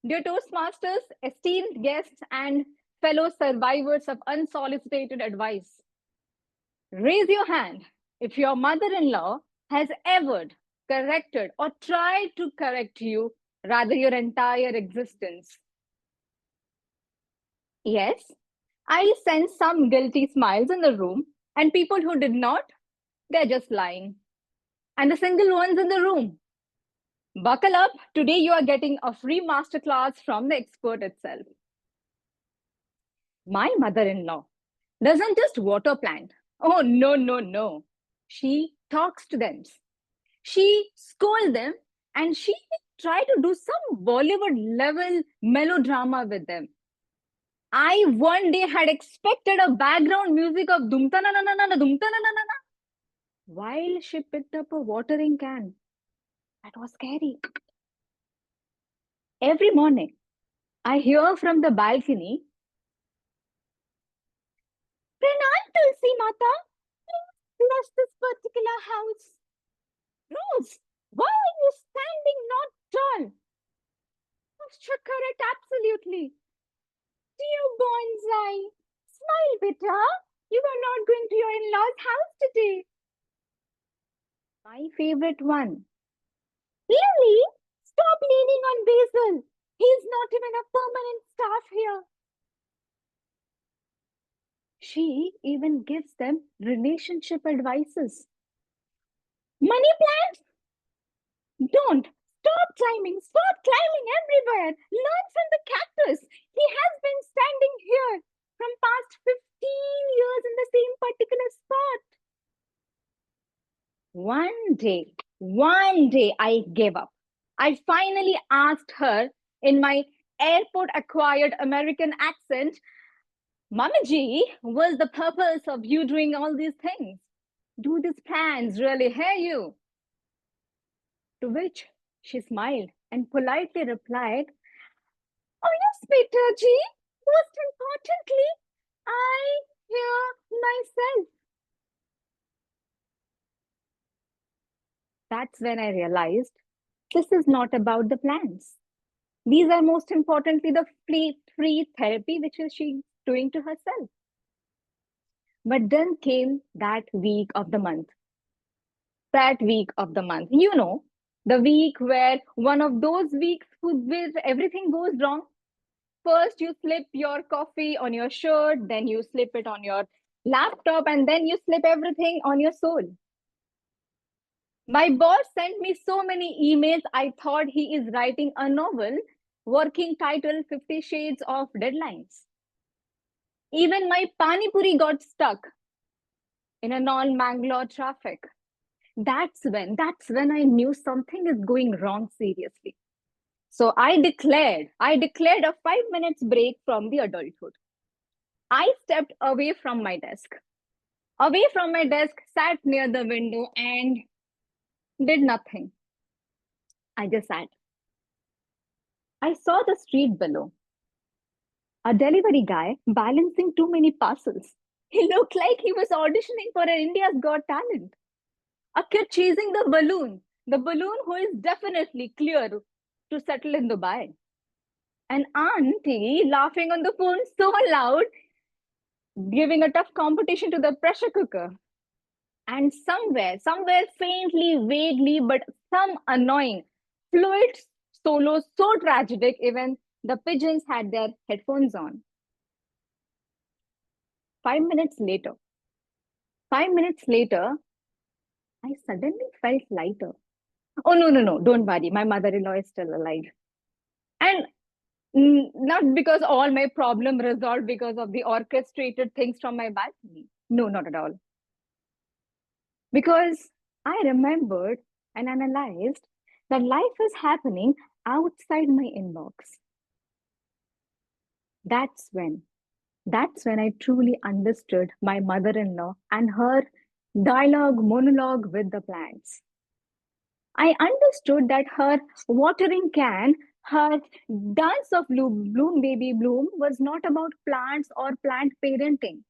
Dear Toastmasters, esteemed guests, and fellow survivors of unsolicited advice, raise your hand if your mother in law has ever corrected or tried to correct you, rather, your entire existence. Yes, I sense some guilty smiles in the room, and people who did not, they're just lying. And the single ones in the room, buckle up. Today you are getting a free masterclass from the expert itself. My mother-in-law doesn't just water plant. Oh, no, no, no. She talks to them. She scolds them, and she try to do some Bollywood level melodrama with them. I one day had expected a background music of dumta na na na na dumta na na na na while she picked up a watering can. That was scary. Every morning, I hear from the balcony, Pranam Tulsi Mata, please bless this particular house. Rose, why are you standing not tall? Posture correct, absolutely. Dear bonsai, smile, beta. You are not going to your in-laws' house today. My favorite one. Lily, stop leaning on Basil. He's not even a permanent staff here. She even gives them relationship advices. Money plants? Don't. Stop climbing. Stop climbing everywhere. Learn from the cactus. He has been standing here from past 15 years in the same particular spot. One day I gave up. I finally asked her in my airport acquired American accent, Mama Ji, what's the purpose of you doing all these things? Do these plans really hear you? To which she smiled and politely replied, Oh yes, Peter Ji, most importantly, I hear myself. That's when I realized this is not about the plans. These are most importantly the free therapy which is she doing to herself. But then came that week of the month. That week of the month. You know, the week where one of those weeks where everything goes wrong. First, you slip your coffee on your shirt, then you slip it on your laptop, and then you slip everything on your soul. My boss sent me so many emails, I thought he is writing a novel, working title 50 Shades of Deadlines. Even my pani puri got stuck in a non-Mangalore traffic. That's when I knew something is going wrong seriously. So I declared a 5 minutes break from the adulthood. I stepped away from my desk, sat near the window and did nothing. I just sat. I saw the street below. A delivery guy balancing too many parcels. He looked like he was auditioning for an India's Got Talent. A kid chasing the balloon who is definitely clear to settle in Dubai. An auntie laughing on the phone so loud, giving a tough competition to the pressure cooker. And somewhere faintly, vaguely, but some annoying, fluid solo so tragic, even the pigeons had their headphones on. 5 minutes later, I suddenly felt lighter. Oh, no, don't worry. My mother-in-law is still alive. And not because all my problem resolved because of the orchestrated things from my balcony. No, not at all. Because I remembered and analyzed that life is happening outside my inbox. That's when, that's when I truly understood my mother-in-law and her monologue with the plants. I understood that her watering can, her dance of bloom, baby bloom, was not about plants or plant parenting.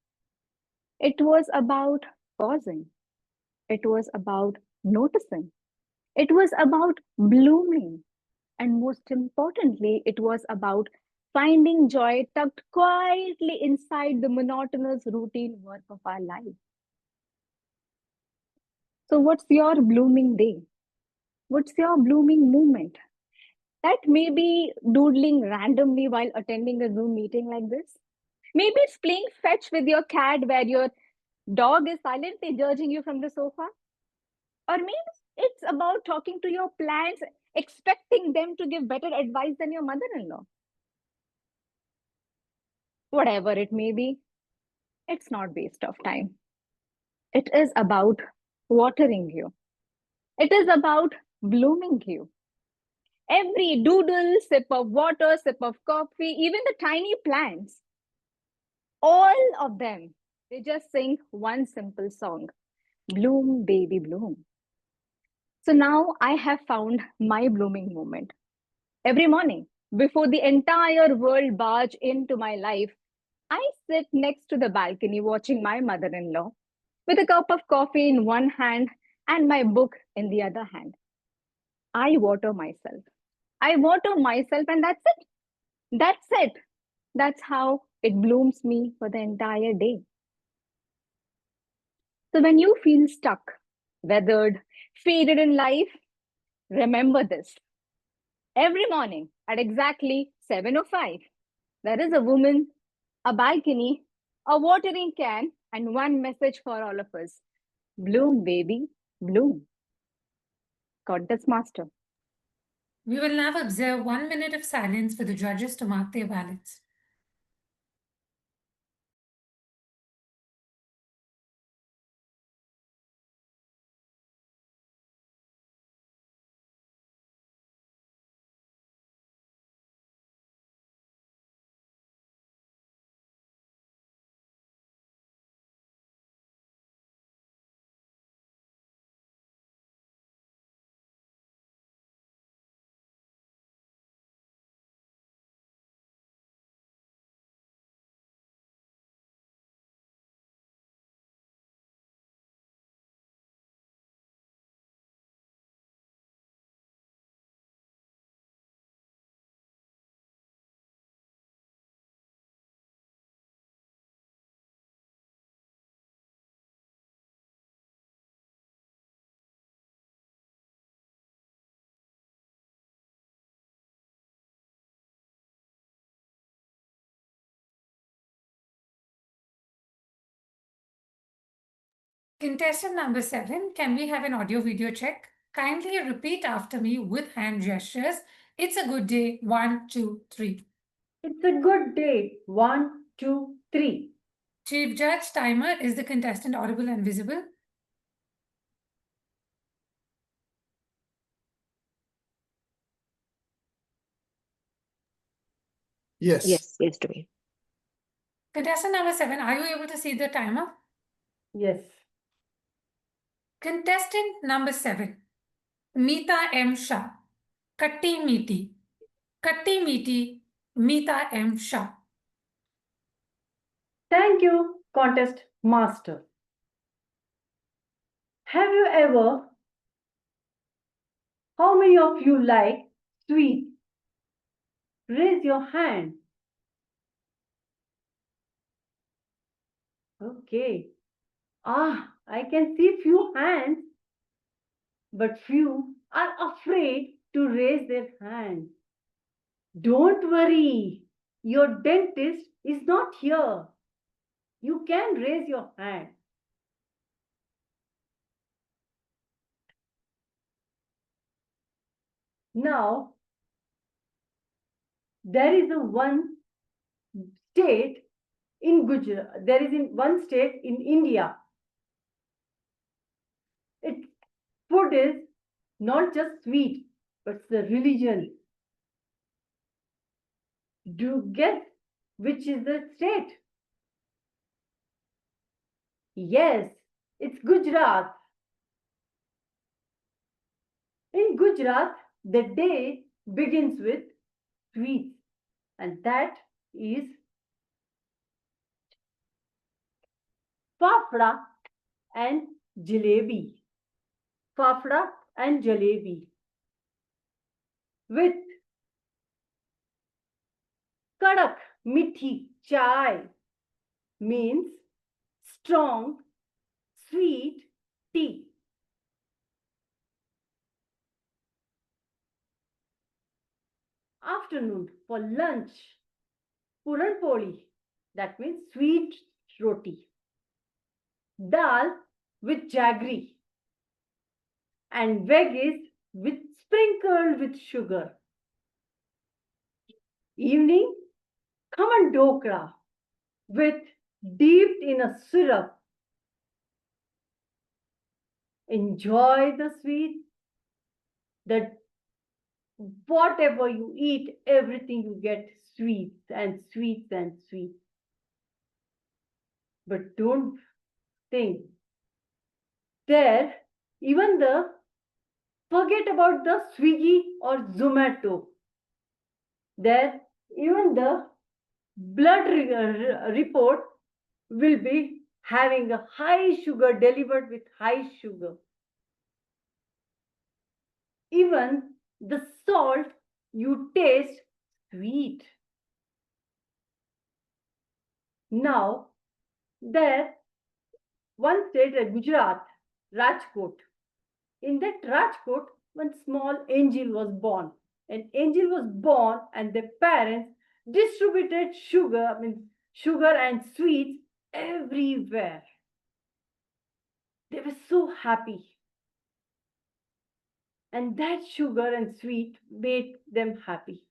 It was about pausing. It was about noticing. It was about blooming. And most importantly, it was about finding joy tucked quietly inside the monotonous routine work of our life. So, what's your blooming day? What's your blooming moment? That may be doodling randomly while attending a Zoom meeting like this. Maybe it's playing fetch with your cat where your dog is silently judging you from the sofa. Or maybe it's about talking to your plants, expecting them to give better advice than your mother in law. Whatever it may be, it's not waste of time. It is about watering you, it is about blooming you. Every doodle, sip of water, sip of coffee, even the tiny plants, all of them, they just sing one simple song: Bloom, baby, bloom. So now I have found my blooming moment. Every morning, before the entire world barge into my life, I sit next to the balcony watching my mother in law with a cup of coffee in one hand and my book in the other hand. I water myself. I water myself, and that's it. That's it. That's how it blooms me for the entire day. So when you feel stuck, weathered, faded in life, remember this. Every morning at exactly 7:05, there is a woman, a balcony, a watering can, and one message for all of us: bloom, baby, bloom. Contest master.
We will now observe 1 minute of silence for the judges to mark their ballots. Contestant number 7, can we have an audio video check? Kindly repeat after me with hand gestures. It's a good day. 1, 2, 3.
It's a good day. 1, 2, 3.
Chief Judge, timer, is the contestant audible and visible?
Yes.
Yes, to me.
Contestant number 7, are you able to see the timer?
Yes.
Contestant number 7, Meeta M. Shah. Katti Meeti. Katti Meeti, Meeta M. Shah.
Thank you, contest master. Have you ever, how many of you like sweet? Raise your hand. Okay. I can see few hands, but few are afraid to raise their hand. Don't worry. Your dentist is not here. You can raise your hand. Now, there is a one state in Gujarat. There is in one state in India. Its food is Not just sweet, but the religion. Do you guess which is the state? Yes, it's Gujarat. In Gujarat, the day begins with sweets, and that is fafda and jalebi. Fafda and jalebi with kadak mithi chai means strong sweet tea. Afternoon for lunch, puran poli, that means sweet roti. Dal with jaggery and veggies with sprinkled with sugar. Evening, khaman dokra with dipped in a syrup. Enjoy the sweet, that whatever you eat, everything you get sweets and sweets and sweets. But don't think there, even the forget about the Swiggy or Zomato. There, even the blood report will be having a high sugar delivered with high sugar. Even the salt you taste sweet. Now, there one state at Gujarat, Rajkot. In that Rajkot, one small angel was born. An angel was born, and their parents distributed sugar and sweets everywhere. They were so happy. And that sugar and sweet made them happy.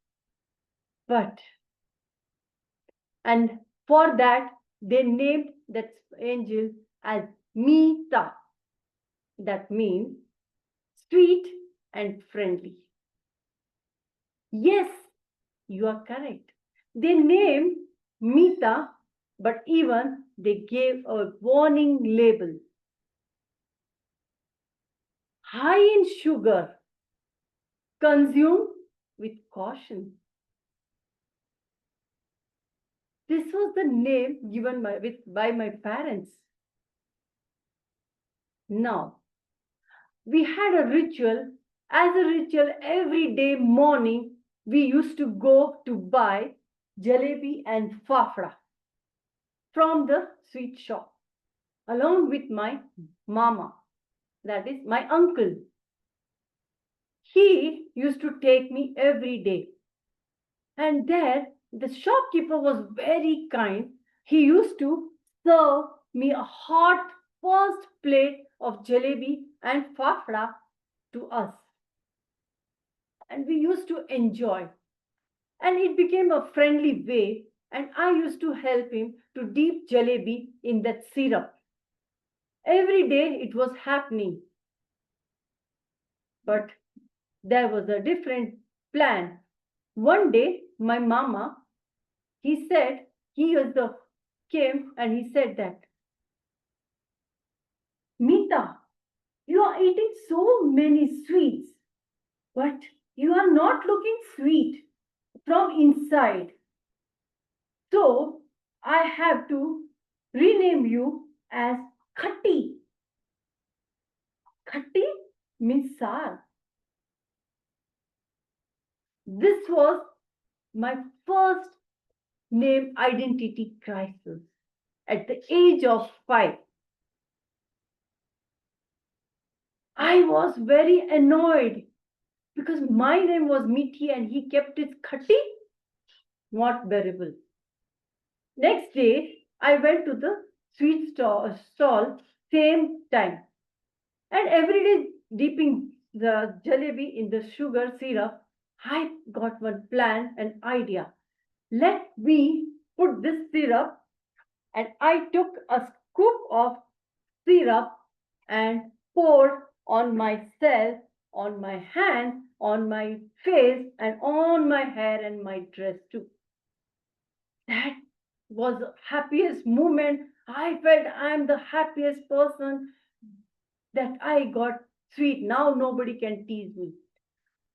And for that, they named that angel as Meeta. That means sweet and friendly. Yes, you are correct. They named Meeta, but even they gave a warning label. High in sugar, consume with caution. This was the name given by my parents. Now, we had a ritual. As a ritual, every day morning, we used to go to buy jalebi and fafda from the sweet shop, along with my mama, that is my uncle. He used to take me every day. And there, the shopkeeper was very kind. He used to serve me a hot first plate of jalebi and fafda to us. And we used to enjoy. And it became a friendly way. And I used to help him to dip jalebi in that syrup. Every day it was happening. But there was a different plan. One day, my mama, he said, came and he said that, Meeta, you are eating so many sweets, but you are not looking sweet from inside. So I have to rename you as Khatti. Khatti means sour. This was my first name identity crisis at the age of 5. I was very annoyed because my name was Mithi and he kept it Khatti. Not bearable. Next day, I went to the sweet stall, same time. And every day, dipping the jalebi in the sugar syrup, I got one plan and idea. Let me put this syrup, and I took a scoop of syrup and poured on myself on my hand, on my face, and on my hair and my dress too. That was the happiest moment. I felt I'm the happiest person that I got sweet. Now nobody can tease me.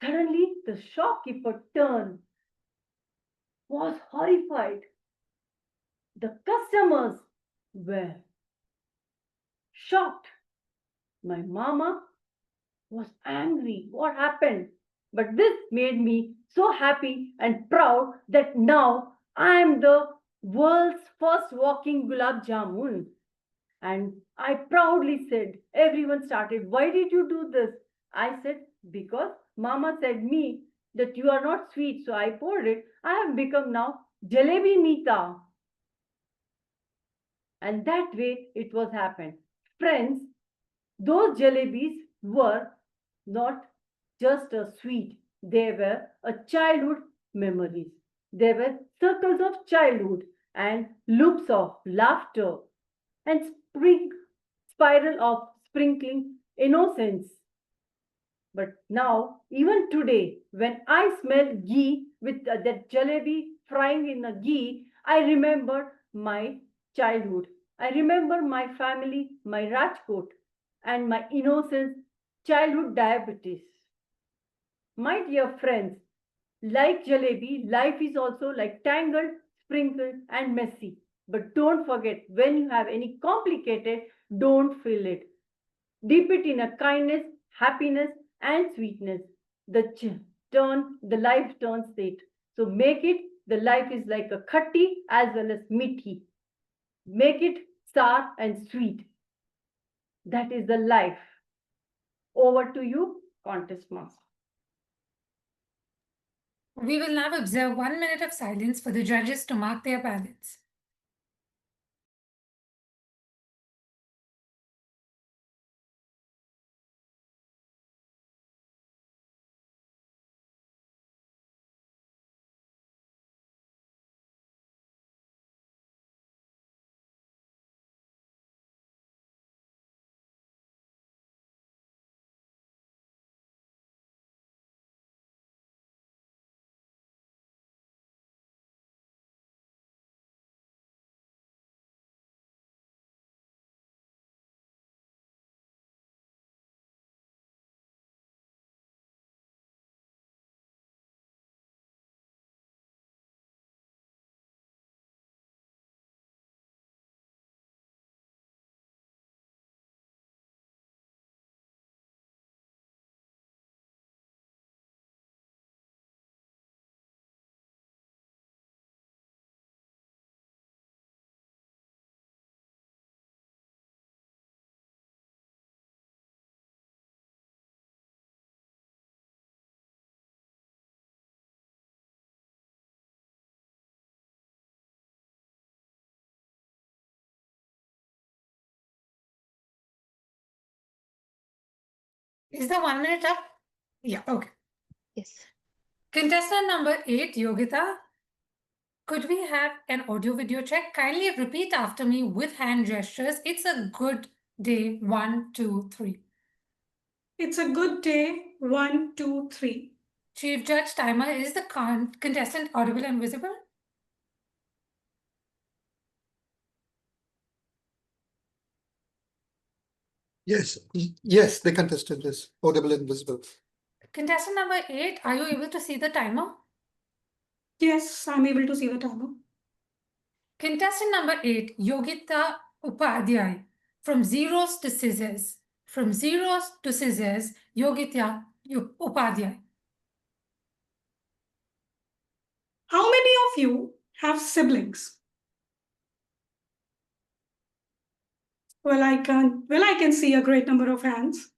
Suddenly, the shopkeeper turned, was horrified. The customers were shocked. My mama was angry. What happened? But this made me so happy and proud that now I am the world's first walking gulab jamun. And I proudly said, everyone started, why did you do this? I said, because mama said me that you are not sweet. So I poured it. I have become now Jalebi Nita. And that way it was happened. Friends, those jalebis were not just a sweet, they were a childhood memories. They were circles of childhood and loops of laughter and spiral of sprinkling innocence. But now, even today, when I smell ghee with that jalebi frying in a ghee, I remember my childhood. I remember my family, my Rajkot, and my innocence, childhood diabetes. My dear friends, like jalebi, life is also like tangled, sprinkled, and messy. But don't forget, when you have any complicated, don't feel it. Dip it in a kindness, happiness, and sweetness. The life turns it. So make it, the life is like a khatti as well as mithi. Make it sour and sweet. That is the life. Over to you, contest master.
We will now observe 1 minute of silence for the judges to mark their ballots. Is the 1 minute up? Yeah, okay.
Yes.
Contestant number 8, Yogita. Could we have an audio video check? Kindly repeat after me with hand gestures. It's a good day. 1, 2, 3.
It's a good day. 1, 2, 3.
Chief Judge Timer, is the contestant audible and visible?
Yes, yes, the contestant is audible and visible.
Contestant number 8, are you able to see the timer?
Yes, I'm able to see the timer.
Contestant number 8, Yogita Upadhyay. From zeros to scissors. From zeros to scissors, Yogita Upadhyay.
How many of you have siblings? Well, I can see a great number of hands.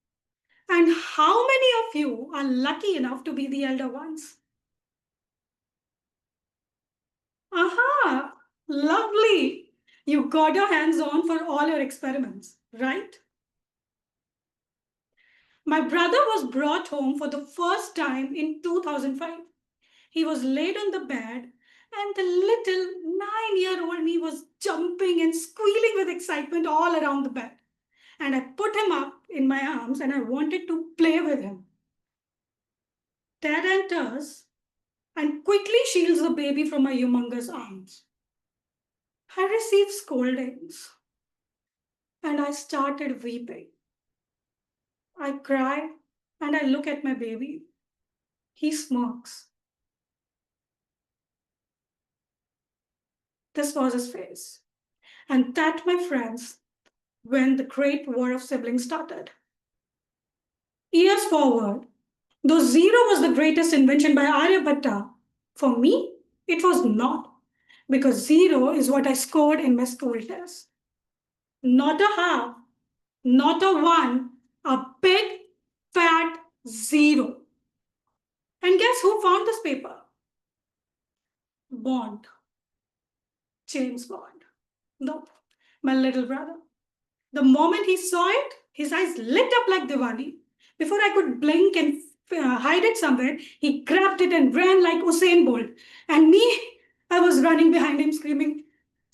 And how many of you are lucky enough to be the elder ones? Aha, lovely. You got your hands on for all your experiments, right? My brother was brought home for the first time in 2005. He was laid on the bed, and the little 9-year-old me was jumping and squealing with excitement all around the bed. And I put him up in my arms and I wanted to play with him. Dad enters and quickly shields the baby from my humongous arms. I receive scoldings and I started weeping. I cry and I look at my baby. He smirks. This was his face. And that, my friends, when the great war of siblings started. Years forward, though zero was the greatest invention by Aryabhatta, for me, it was not, because zero is what I scored in my school test. Not a half, not a one, a big, fat zero. And guess who found this paper? Bond. James Bond. No, my little brother. The moment he saw it, his eyes lit up like Diwali. Before I could blink and hide it somewhere, he grabbed it and ran like Usain Bolt. And me, I was running behind him screaming,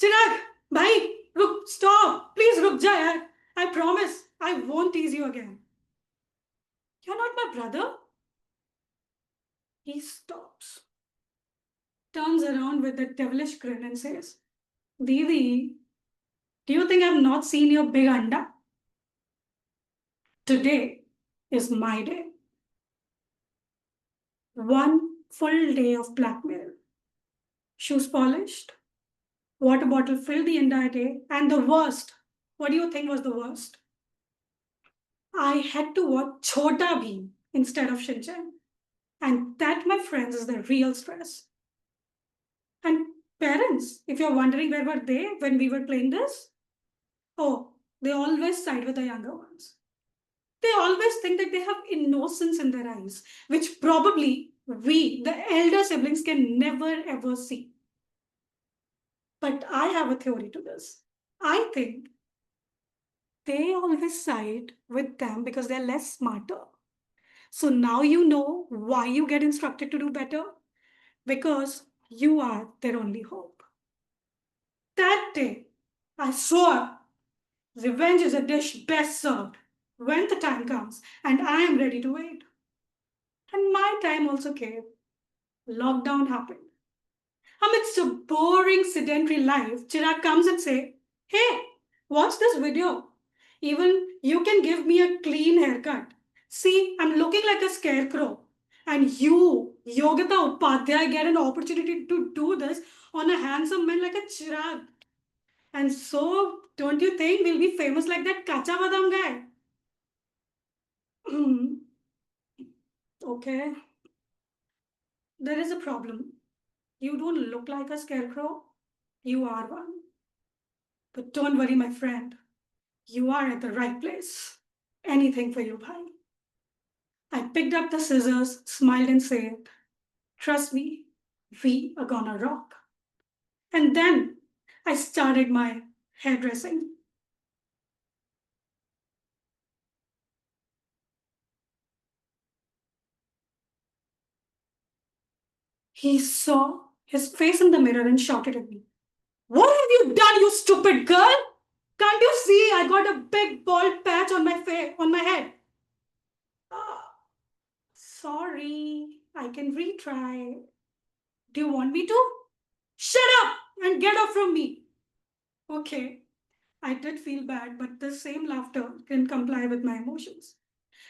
Chirag, bhai, ruk, stop, please ruk ja yaar. I promise, I won't tease you again. You're not my brother? He stops, turns around with a devilish grin and says, Didi, do you think I've not seen your big anda? Today is my day. One full day of blackmail. Shoes polished, water bottle filled the entire day, and the worst, what do you think was the worst? I had to watch Chota Bheem instead of Shinchan. And that, my friends, is the real stress. And parents, if you're wondering where were they when we were playing this? Oh, they always side with the younger ones. They always think that they have innocence in their eyes, which probably we, the elder siblings, can never ever see. But I have a theory to this. I think they always side with them because they're less smarter. So now you know why you get instructed to do better, because you are their only hope. That day, I swore revenge is a dish best served when the time comes, and I am ready to wait. And my time also came. Lockdown happened. Amidst a boring sedentary life, Chirag comes and say, hey, watch this video. Even you can give me a clean haircut. See, I'm looking like a scarecrow. And you, Yogita Upadhyay, get an opportunity to do this on a handsome man like a Chirag. And so, don't you think we'll be famous like that Kacha Badam guy? Okay. There is a problem. You don't look like a scarecrow. You are one. But don't worry, my friend. You are at the right place. Anything for you, bhai. I picked up the scissors, smiled and said, trust me, we are gonna rock. And then I started my hairdressing. He saw his face in the mirror and shouted at me, what have you done, you stupid girl? Can't you see I got a big bald patch on my face, on my head? Sorry, I can retry. Do you want me to? Shut up and get off from me. Okay, I did feel bad, but the same laughter didn't comply with my emotions.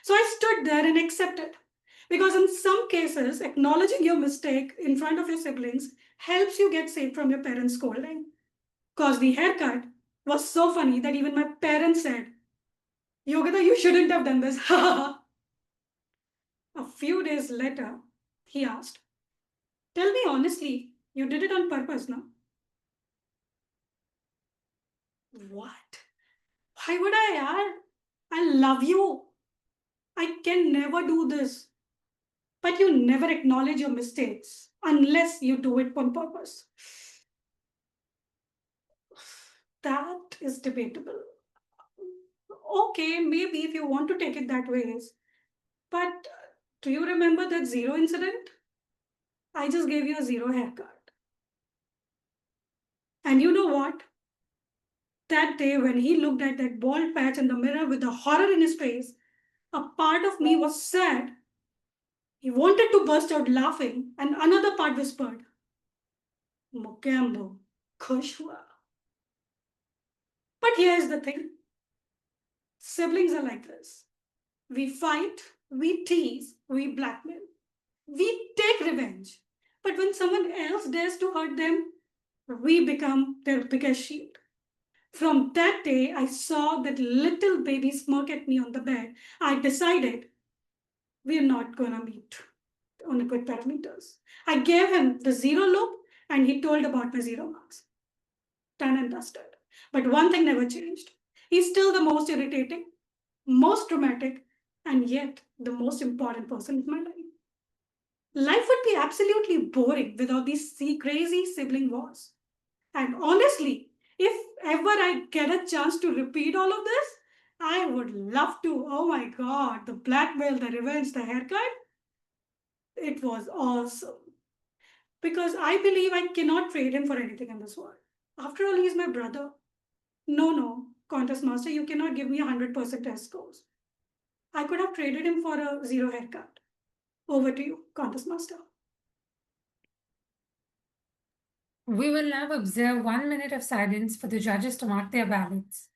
So I stood there and accepted. Because in some cases, acknowledging your mistake in front of your siblings helps you get saved from your parents' scolding. Because the haircut was so funny that even my parents said, Yogita, you shouldn't have done this. A few days later, he asked, tell me honestly, you did it on purpose, no? What? Why would I, yaar? I love you. I can never do this. But you never acknowledge your mistakes unless you do it on purpose. That is debatable. Okay, maybe if you want to take it that way. But do you remember that zero incident? I just gave you a zero haircut. And you know what? That day when he looked at that bald patch in the mirror with the horror in his face, a part of me was sad He wanted to burst out laughing, and another part whispered, Mokembo, khush hua. But here's the thing. Siblings are like this. We fight, we tease, we blackmail. We take revenge. But when someone else dares to hurt them, we become their biggest shield. From that day, I saw that little baby smirk at me on the bed. I decided we're not gonna meet on a good parameters. I gave him the zero look and he told about my zero marks. Done and dusted. But one thing never changed. He's still the most irritating, most dramatic, and yet the most important person in my life. Life would be absolutely boring without these crazy sibling wars. And honestly, if ever I get a chance to repeat all of this, I would love to. Oh my god, the blackmail, the revenge, the haircut. It was awesome. Because I believe I cannot trade him for anything in this world. After all, he's my brother. No, contest master, you cannot give me 100% test scores. I could have traded him for a zero haircut. Over to you, contest master. We will now observe 1 minute of silence for the judges to mark their ballots.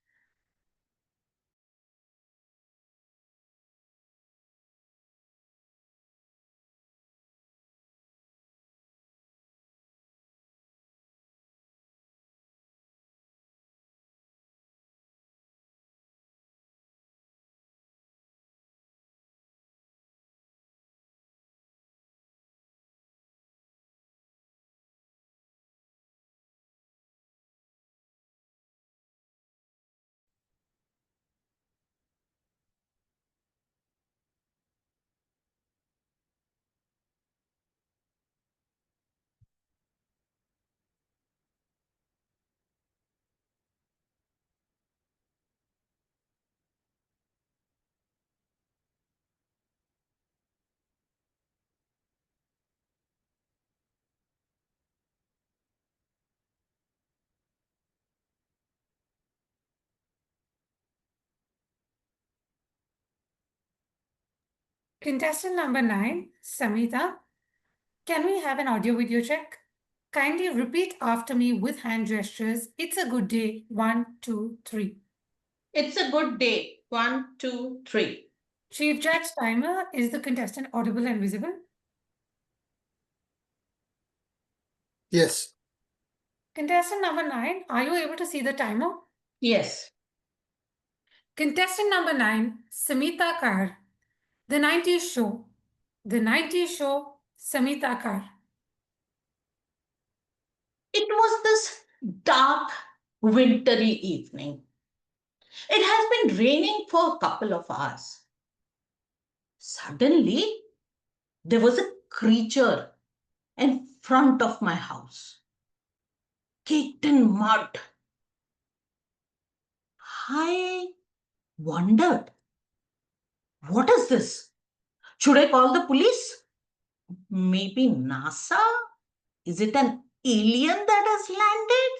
Contestant number 9, Samita. Can we have an audio video check? Kindly repeat after me with hand gestures. It's a good day. 1, 2, 3.
It's a good day. 1, 2, 3.
Chief Judge Timer, is the contestant audible and visible?
Yes.
Contestant number 9, are you able to see the timer?
Yes.
Contestant number 9, Samita Kar. The 90s show. The 90s show, Samita Kar.
It was this dark, wintry evening. It has been raining for a couple of hours. Suddenly, there was a creature in front of my house, caked in mud. I wondered, what is this? Should I call the police? Maybe NASA? Is it an alien that has landed?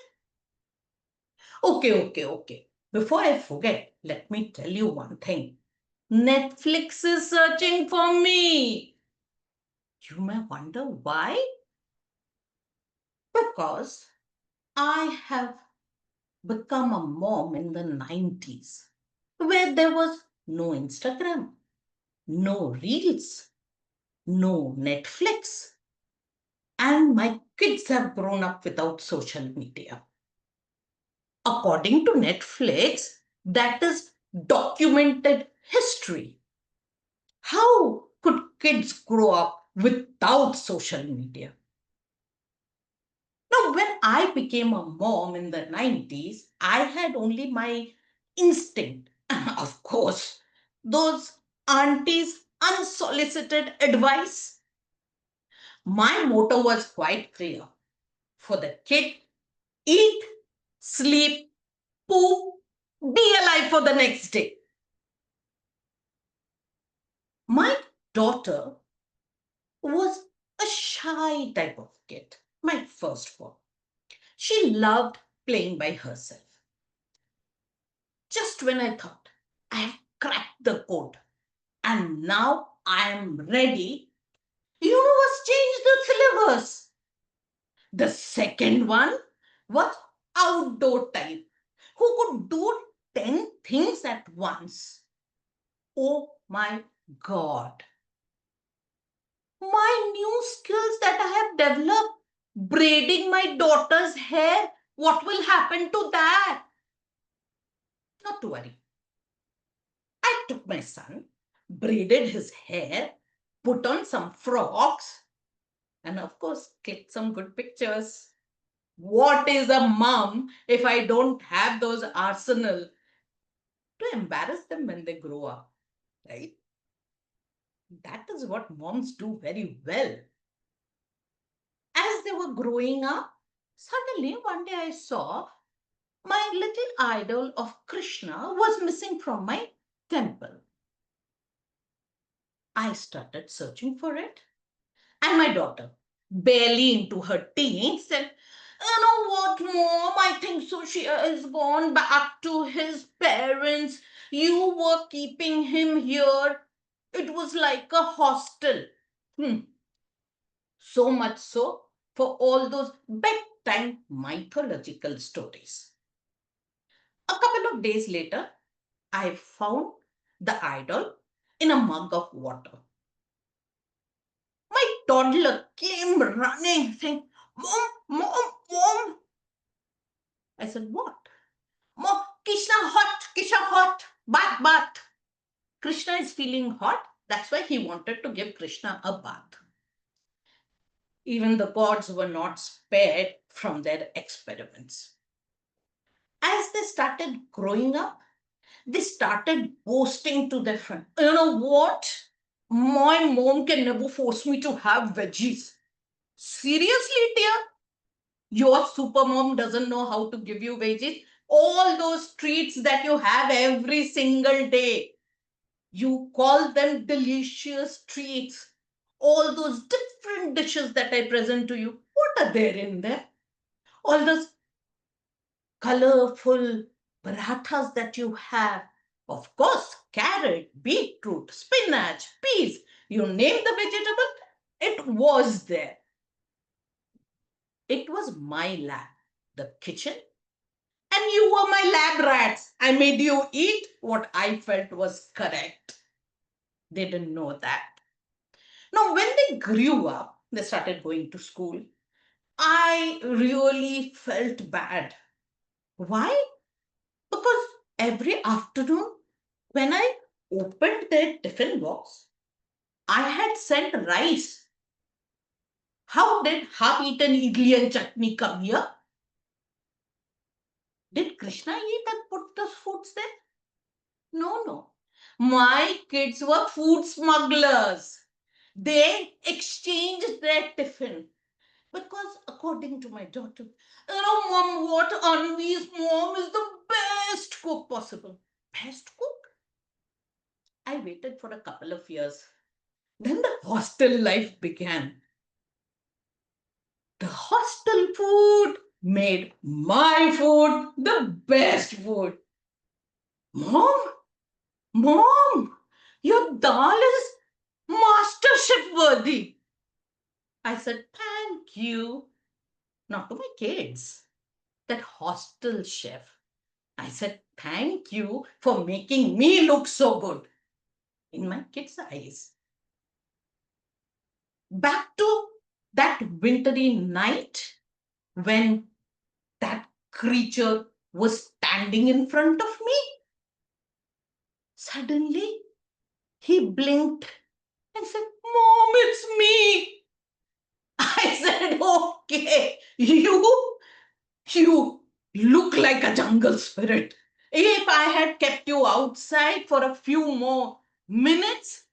Okay. Before I forget, let me tell you one thing. Netflix is searching for me. You may wonder why? Because I have become a mom in the 90s, where there was no Instagram, no Reels, no Netflix, and my kids have grown up without social media. According to Netflix, that is documented history. How could kids grow up without social media? Now, when I became a mom in the 90s, I had only my instinct. Of course, those aunties' unsolicited advice. My motto was quite clear. For the kid, eat, sleep, poop, be alive for the next day. My daughter was a shy type of kid, my first one. She loved playing by herself. Just when I thought I have cracked the code and now I am ready, Universe changed the syllabus. The second one was outdoor type, who could do 10 things at once. Oh my God. My new skills that I have developed, braiding my daughter's hair, what will happen to that? Not to worry. I took my son, braided his hair, put on some frocks, and of course, clicked some good pictures. What is a mom if I don't have those arsenal to embarrass them when they grow up, right? That is what moms do very well. As they were growing up, suddenly one day I saw my little idol of Krishna was missing from my temple. I started searching for it, and my daughter, barely into her teens, said, "You know what, Mom? I think so. She has gone back to his parents. You were keeping him here. It was like a hostel." So much so for all those bedtime mythological stories. A couple of days later, I found the idol in a mug of water. My toddler came running, saying, "Mom, Mom, Mom." I said, "What?" "Mom, Krishna hot, Krishna hot, bath, bath." Krishna is feeling hot. That's why he wanted to give Krishna a bath. Even the gods were not spared from their experiments. As they started growing up, they started boasting to their friend, "You know what? My mom can never force me to have veggies." Seriously, dear? Your super mom doesn't know how to give you veggies? All those treats that you have every single day, you call them delicious treats. All those different dishes that I present to you, what are there in there? All those colorful parathas that you have. Of course, carrot, beetroot, spinach, peas, you name the vegetable, it was there. It was my lab, the kitchen, and you were my lab rats. I made you eat what I felt was correct. They didn't know that. Now, when they grew up, they started going to school. I really felt bad. Why? Because every afternoon, when I opened their tiffin box, I had sent rice. How did half-eaten idli and chutney come here? Did Krishna eat and put those foods there? No, no. My kids were food smugglers. They exchanged their tiffin. Because according to my daughter, "You know, Mom, what Anvi's mom is the best cook possible." Best cook? I waited for a couple of years. Then the hostel life began. The hostel food made my food the best food. "Mom, Mom, your dal is master chef worthy." I said, "Thank you." Not to my kids, that hostel chef. I said, "Thank you for making me look so good in my kids' eyes." Back to that wintry night when that creature was standing in front of me. Suddenly, he blinked and said, "Mom, it's me." I said, "Okay, you look like a jungle spirit. If I had kept you outside for a few more minutes,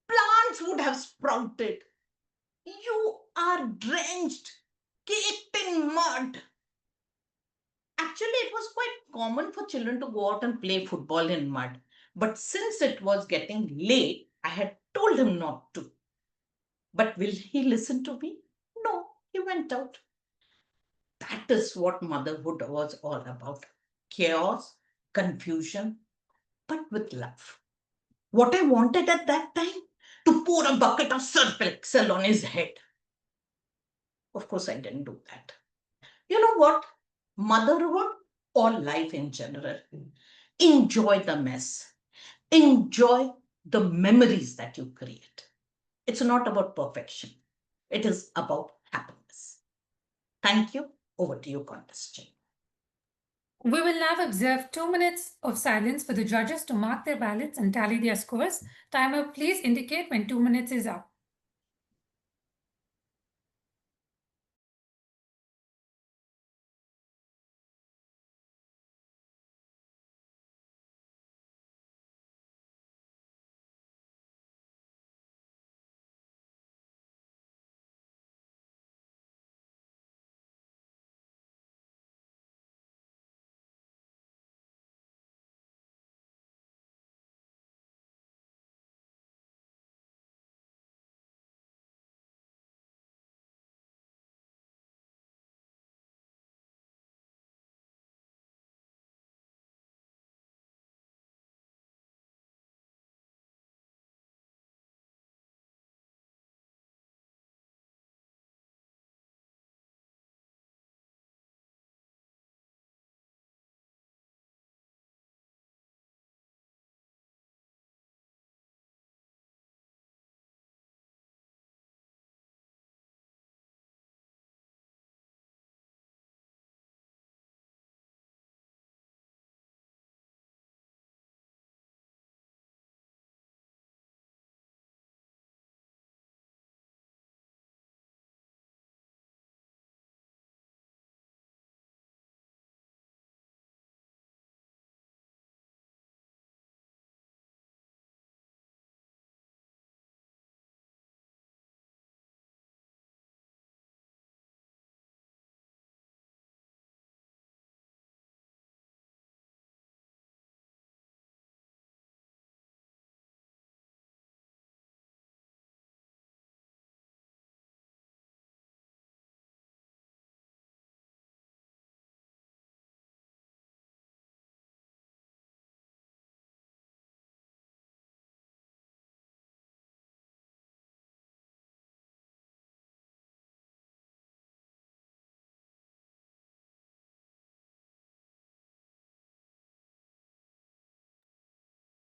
plants would have sprouted. You are drenched, caked in mud." Actually, it was quite common for children to go out and play football in mud. But since it was getting late, I had told him not to. But will he listen to me? No, he went out. That is what motherhood was all about: chaos, confusion, but with love. What I wanted at that time? to pour a bucket of Surf Excel on his head. Of course, I didn't do that. You know what? Motherhood or life in general, enjoy the mess, enjoy the memories that you create. It's not about perfection, it is about happiness. Thank you. Over to you, contestant.
We will now observe 2 minutes of silence for the judges to mark their ballots and tally their scores. Timer, please indicate when 2 minutes is up.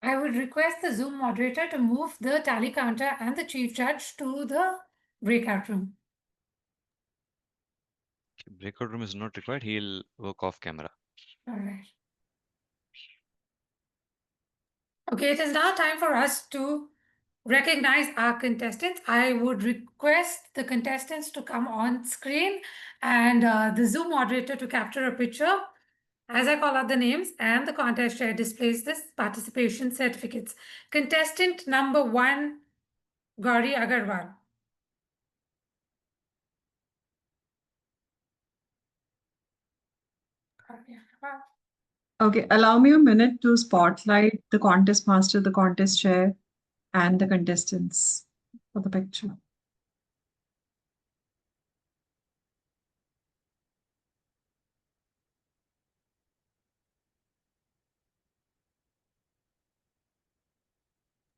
I would request the Zoom moderator to move the tally counter and the chief judge to the breakout room.
Breakout room is not required. He'll work off camera.
All right. Okay, it is now time for us to recognize our contestants. I would request the contestants to come on screen and the Zoom moderator to capture a picture as I call out the names, and the contest chair displays this participation certificates. Contestant number 1, Gauri Agarwal.
Okay, allow me a minute to spotlight the contest master, the contest chair, and the contestants for the picture.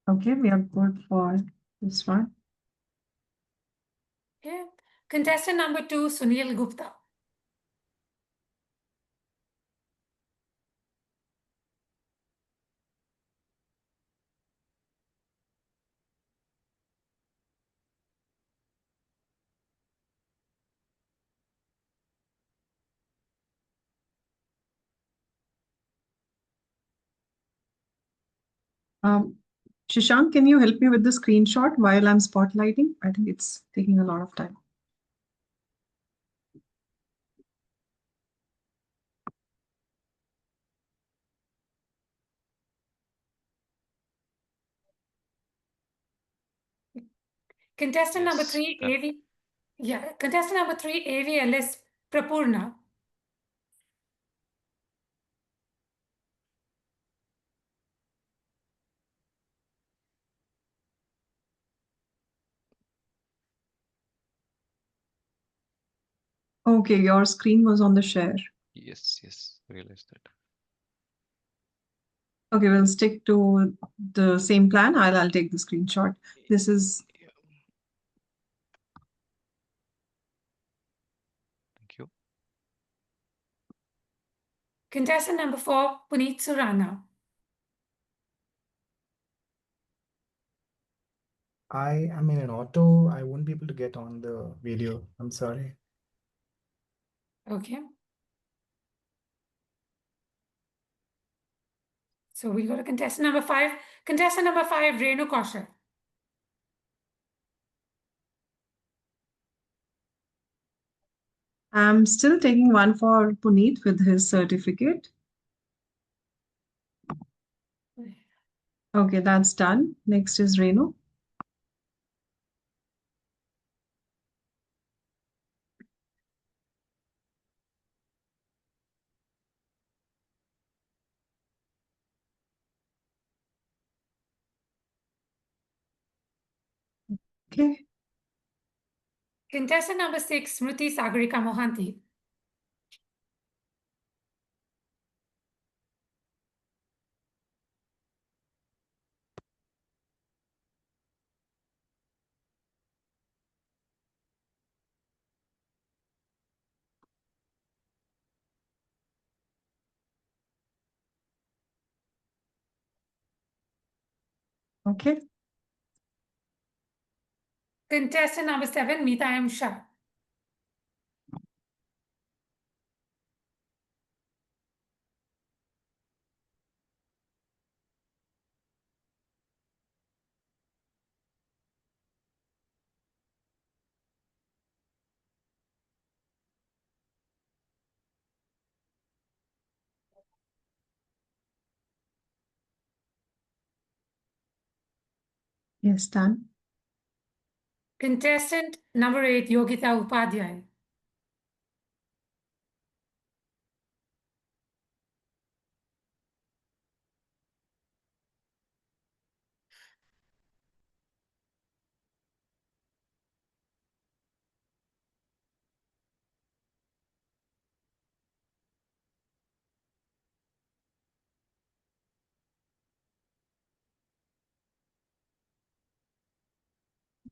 Okay, we are good for this one.
Okay. Contestant number 2, Sunil Gupta.
Shashank, can you help me with the screenshot while I'm spotlighting? I think it's taking a lot of time.
Contestant number
Yes,
3,
done.
AV. Yeah, contestant number 3, AVLS Prapurna.
Okay, your screen was on the share.
Yes, realized that.
Okay, we'll stick to the same plan. I'll take the screenshot. This is
Thank you.
Contestant number 4, Puneet Surana.
I am in an auto. I won't be able to get on the video. I'm sorry.
Okay. So we go to contestant number 5. Contestant number 5, Renu Kaushal.
I'm still taking one for Puneet with his certificate. Okay, that's done. Next is Renu. Okay.
Contestant number 6, Smriti Sagarika Mohanty.
Okay.
Contestant number 7, Meeta M. Shah.
Yes, done.
Contestant number 8, Yogita Upadhyay.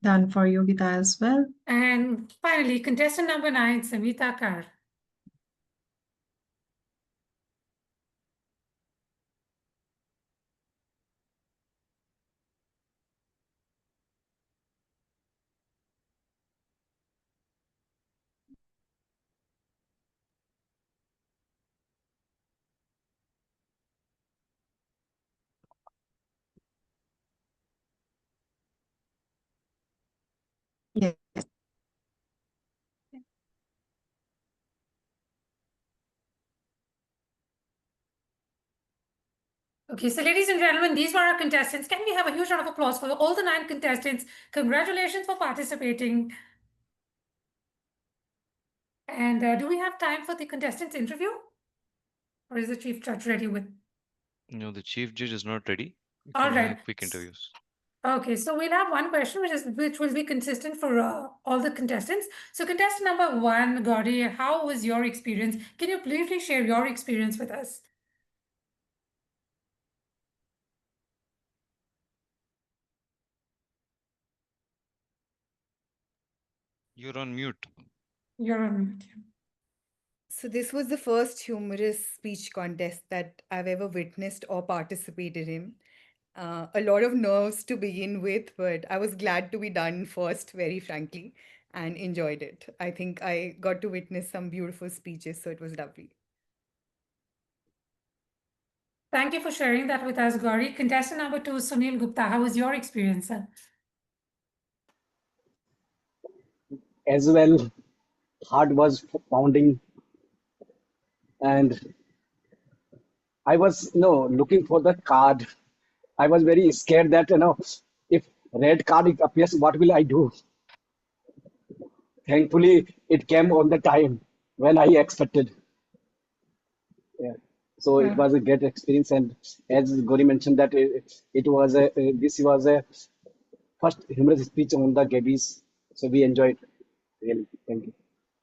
Done for Yogita as well.
And finally, contestant number 9, Samita Kar.
Yes.
Okay, so ladies and gentlemen, these were our contestants. Can we have a huge round of applause for all the 9 contestants? Congratulations for participating. And do we have time for the contestants interview? Or is the chief judge ready with?
No, the chief judge is not ready. We
All
can
right.
have quick interviews.
Okay, so we'll have one question which will be consistent for all the contestants. So contestant number 1, Gauri, how was your experience? Can you briefly share your experience with us?
You're on mute.
You're on mute.
So this was the first humorous speech contest that I've ever witnessed or participated in. A lot of nerves to begin with, but I was glad to be done first, very frankly, and enjoyed it. I think I got to witness some beautiful speeches, so it was lovely.
Thank you for sharing that with us, Gauri. Contestant number 2, Sunil Gupta, how was your experience, sir?
As well, heart was pounding, and I was looking for the card. I was very scared that if red card appears, what will I do? Thankfully it came on the time when I expected. Yeah. So it was a great experience, and as Gori mentioned that it was this was a first humorous speech on the Gabbies, so we enjoyed really. Thank you.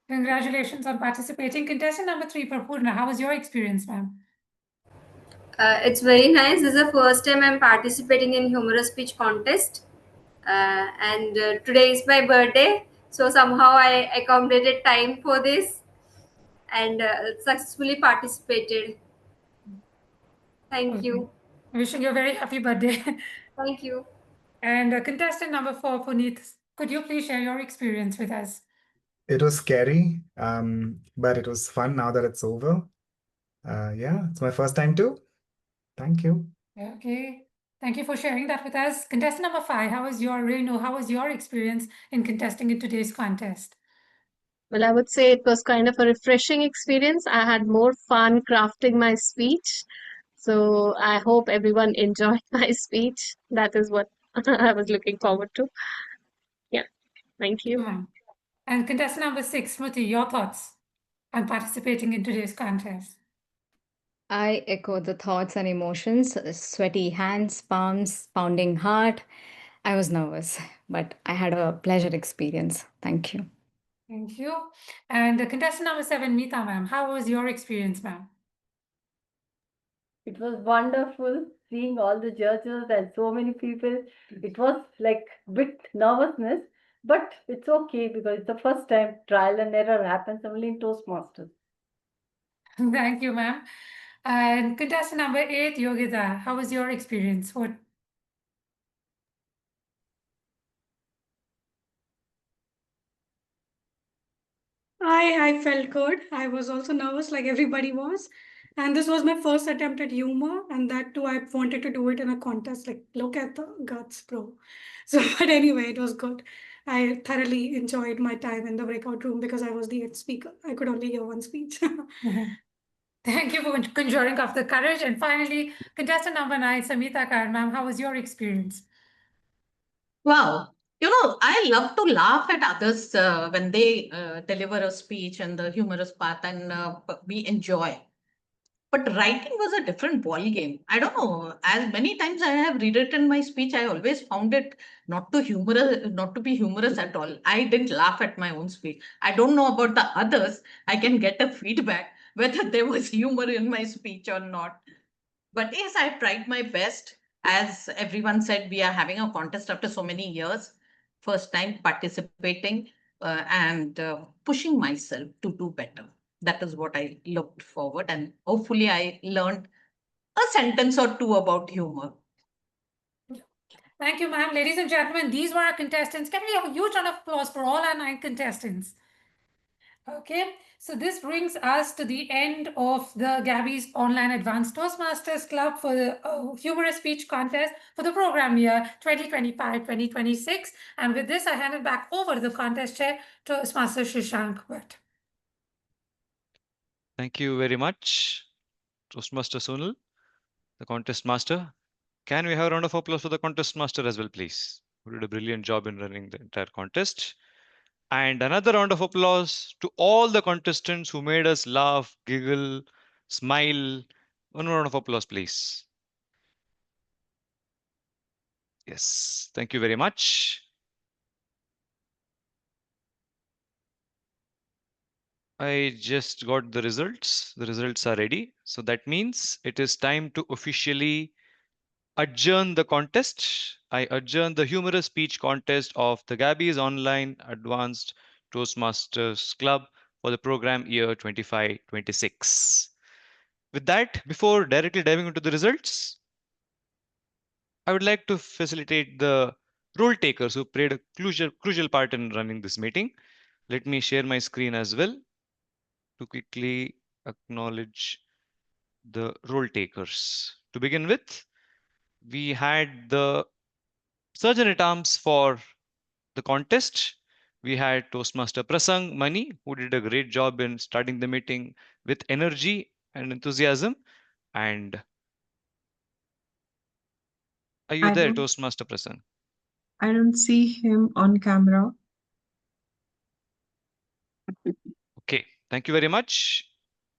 Congratulations on participating. Contestant number 3, Purpurna, how was your experience, ma'am?
It's very nice. This is the first time I'm participating in humorous speech contest, and today is my birthday. So somehow I accommodated time for this and successfully participated. Thank you.
Wishing you a very happy birthday.
Thank you.
And contestant number 4, Puneet, could you please share your experience with us?
It was scary, but it was fun now that it's over. Yeah, it's my first time too. Thank you.
Okay. Thank you for sharing that with us. Contestant number 5, how was your Renu? How was your experience in contesting in today's contest?
Well, I would say it was kind of a refreshing experience. I had more fun crafting my speech. So I hope everyone enjoyed my speech. That is what I was looking forward to. Yeah, thank you.
And contestant number 6, Smriti, your thoughts on participating in today's contest?
I echo the thoughts and emotions, sweaty hands, palms, pounding heart. I was nervous, but I had a pleasure experience. Thank you.
Thank you. And contestant number 7, Meeta ma'am, how was your experience, ma'am?
It was wonderful seeing all the judges and so many people. It was like bit nervousness, but it's okay because it's the first time trial and error happens only in Toastmasters.
Thank you, ma'am. And contestant number 8, Yogita, how was your experience? What?
I felt good. I was also nervous, like everybody was. And this was my first attempt at humor, and that too, I wanted to do it in a contest. Like, look at the guts, bro. So, but anyway, it was good. I thoroughly enjoyed my time in the breakout room because I was the eighth speaker. I could only hear one speech.
Thank you for conjuring up the courage. And finally, contestant number 9, Samita Kar, ma'am, how was your experience?
Wow. I love to laugh at others when they deliver a speech and the humorous part, and we enjoy. But writing was a different ball game. I don't know. As many times I have rewritten my speech, I always found it not to be humorous at all. I didn't laugh at my own speech. I don't know about the others. I can get a feedback whether there was humor in my speech or not. But yes, I tried my best. As everyone said, we are having a contest after so many years. First time participating and pushing myself to do better. That is what I looked forward. And hopefully, I learned a sentence or two about humor.
Thank you, ma'am. Ladies and gentlemen, these were our contestants. Can we have a huge round of applause for all our 9 contestants? Okay, so this brings us to the end of the Gabby's Online Advanced Toastmasters Club for the Humorous Speech Contest for the program year 2025-2026. And with this, I hand it back over the contest chair to Toastmaster Shashank Bhatt.
Thank you very much, Toastmaster Sonal, the contest master. Can we have a round of applause for the contest master as well, please? Who did a brilliant job in running the entire contest. And another round of applause to all the contestants who made us laugh, giggle, smile. One more round of applause, please. Yes, thank you very much. I just got the results. The results are ready. So that means it is time to officially adjourn the contest. I adjourn the humorous speech contest of the Gabby's Online Advanced Toastmasters Club for the program year 25-26. With that, before directly diving into the results, I would like to facilitate the role takers who played a crucial part in running this meeting. Let me share my screen as well to quickly acknowledge the role takers. To begin with, we had the Surgeon at Arms for the contest. We had Toastmaster Prasang Mani, who did a great job in starting the meeting with energy and enthusiasm. And are you
I
there,
don't,
Toastmaster Prasang?
I don't see him on camera.
Okay, thank you very much,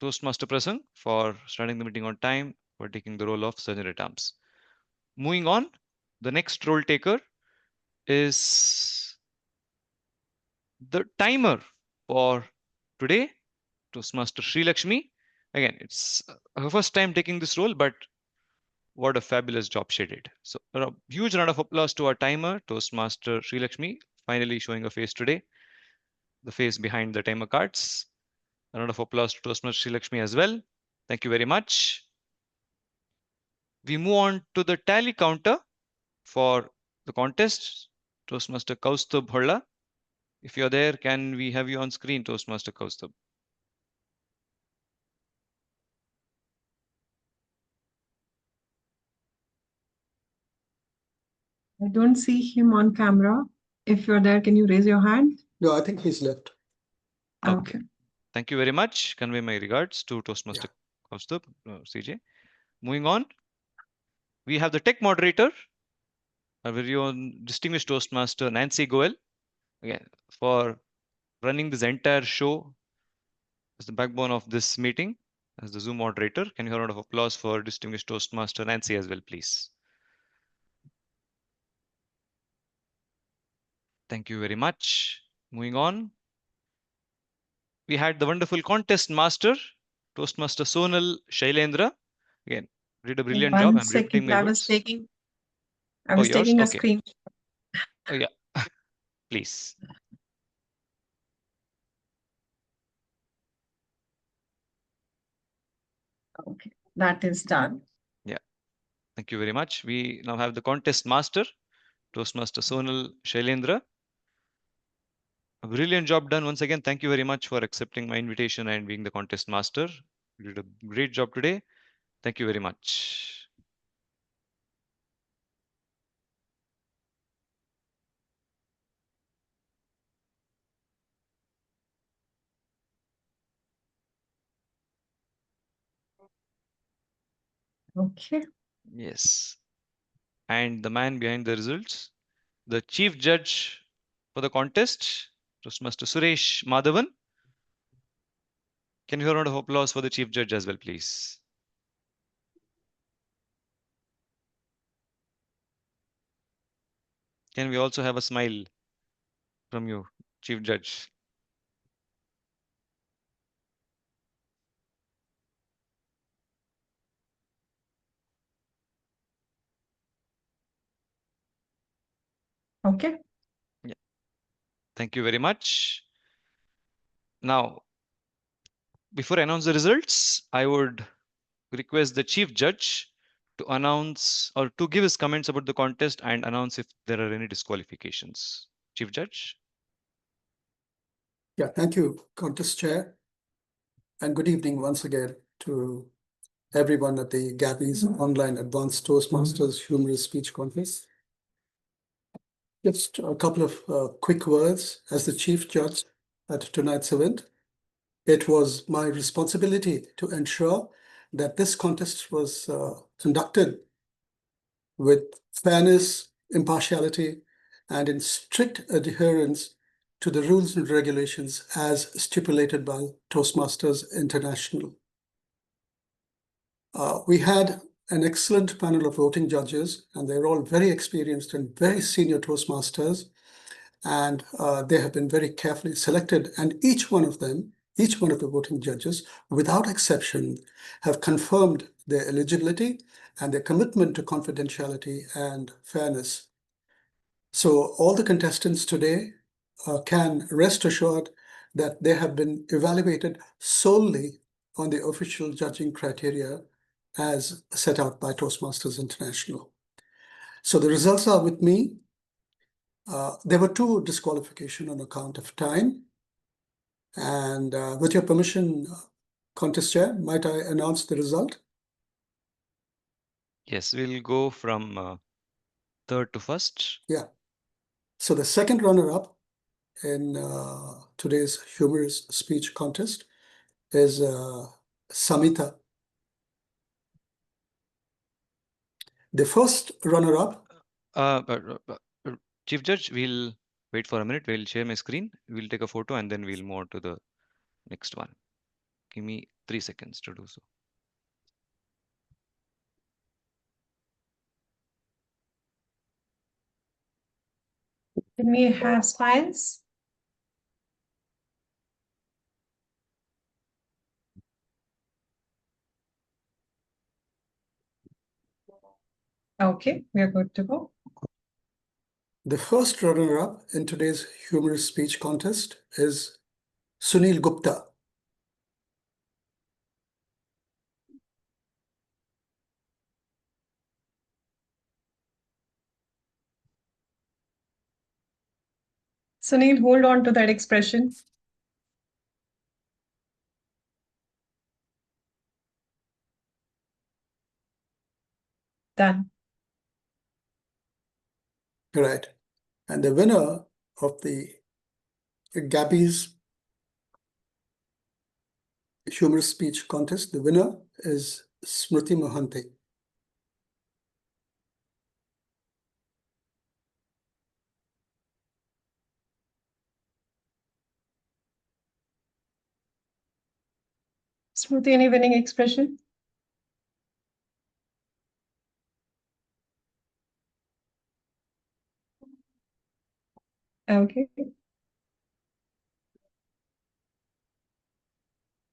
Toastmaster Prasang, for starting the meeting on time, for taking the role of Surgeon at Arms. Moving on, the next role taker is the timer for today, Toastmaster Sri Lakshmi. Again, it's her first time taking this role, but what a fabulous job she did. So a huge round of applause to our timer, Toastmaster Sri Lakshmi, finally showing a face today, the face behind the timer cards. A round of applause to Toastmaster Sri Lakshmi as well. Thank you very much. We move on to the tally counter for the contest. Toastmaster Kaustubh Holla. If you're there, can we have you on screen, Toastmaster Kaustubh?
I don't see him on camera. If you're there, can you raise your hand?
No, I think he's left.
Okay.
Thank you very much. Convey my regards to Toastmaster Kaustubh, CJ. Moving on, we have the tech moderator, our very own distinguished Toastmaster Nancy Goel, again, for running this entire show as the backbone of this meeting as the Zoom moderator. Can you hear a round of applause for distinguished Toastmaster Nancy as well, please? Thank you very much. Moving on, we had the wonderful contest master, Toastmaster Sonal Shailendra. Again, did a brilliant job.
One
I'm repeating
second,
my
I was
words.
taking
Oh, yours?
a
Okay.
screen.
Oh, yeah. Please.
Okay, that is done.
Yeah. Thank you very much. We now have the contest master, Toastmaster Sonal Shailendra. A brilliant job done once again. Thank you very much for accepting my invitation and being the contest master. You did a great job today. Thank you very much.
Okay.
Yes. And the man behind the results, the chief judge for the contest, Toastmaster Suresh Madhavan. Can you hear a round of applause for the chief judge as well, please? Can we also have a smile from you, chief judge?
Okay.
Yeah. Thank you very much. Now, before I announce the results, I would request the chief judge to announce or to give his comments about the contest and announce if there are any disqualifications. Chief Judge.
Yeah, thank you, Contest Chair. And good evening once again to everyone at the Gabby's Online Advanced Toastmasters Humorous Speech Contest. Just a couple of quick words as the Chief Judge at tonight's event. It was my responsibility to ensure that this contest was conducted with fairness, impartiality, and in strict adherence to the rules and regulations as stipulated by Toastmasters International. We had an excellent panel of voting judges, and they're all very experienced and very senior Toastmasters, and they have been very carefully selected, and each one of the voting judges, without exception, have confirmed their eligibility and their commitment to confidentiality and fairness. So all the contestants today can rest assured that they have been evaluated solely on the official judging criteria as set out by Toastmasters International. So the results are with me. There were 2 disqualifications on account of time. And with your permission, Contest Chair, might I announce the result?
Yes, we'll go from third to first.
Yeah. So the second runner-up in today's humorous speech contest is Samita. The first runner-up.
Chief Judge, we'll wait for a minute. We'll share my screen. We'll take a photo and then we'll move on to the next one. Give me 3 seconds to do so.
Can we have smiles? Okay, we are good to go.
The first runner-up in today's humorous speech contest is Sunil Gupta.
Sunil, hold on to that expression. Done.
Right. And the winner of the Gabby's humorous speech contest, the winner is Smriti Mohanty.
Smriti, any winning expression? Okay.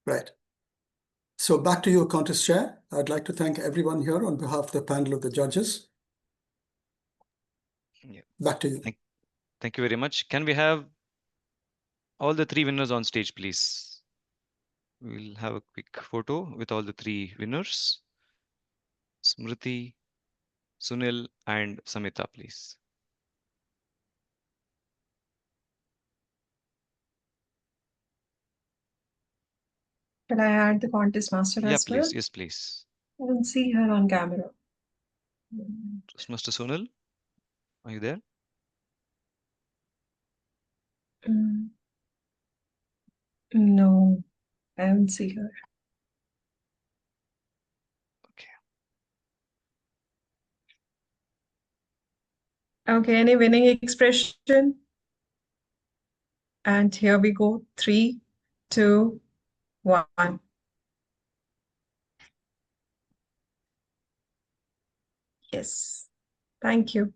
Right. So back to you, contest chair. I'd like to thank everyone here on behalf of the panel of the judges.
Yeah.
Back to you.
Thank you very much. Can we have all the three winners on stage, please? We'll have a quick photo with all the three winners. Smriti, Sunil, and Samita, please.
Can I add the contest master
Yeah,
as
please.
well?
Yes, please.
I don't see her on camera.
Mr. Sunil, are you there?
No, I don't see her.
Okay.
Okay, any winning expression? And here we go. 3, 2, 1. Yes. Thank you.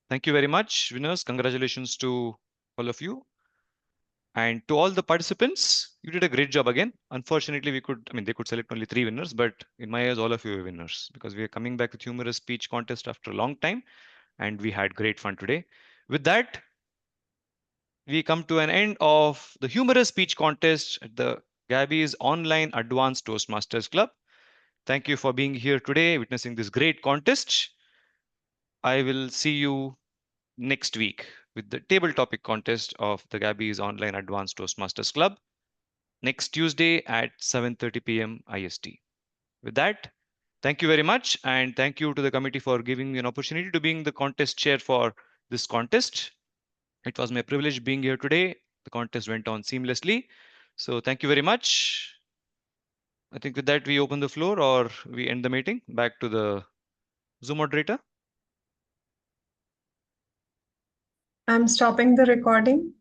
Thank you very much, winners. Congratulations to all of you. And to all the participants, you did a great job again. Unfortunately, they could select only three winners, but in my eyes, all of you are winners because we are coming back with humorous speech contest after a long time, and we had great fun today. With that, we come to an end of the humorous speech contest at the Gabby's online advanced Toastmasters Club. Thank you for being here today, witnessing this great contest. I will see you next week with the table topic contest of the Gabby's online advanced Toastmasters Club next Tuesday at 7:30 p.m. IST. With that, thank you very much, and thank you to the committee for giving me an opportunity to being the contest chair for this contest. It was my privilege being here today. The contest went on seamlessly. So thank you very much. I think with that, we open the floor or we end the meeting. Back to the Zoom moderator.
I'm stopping the recording.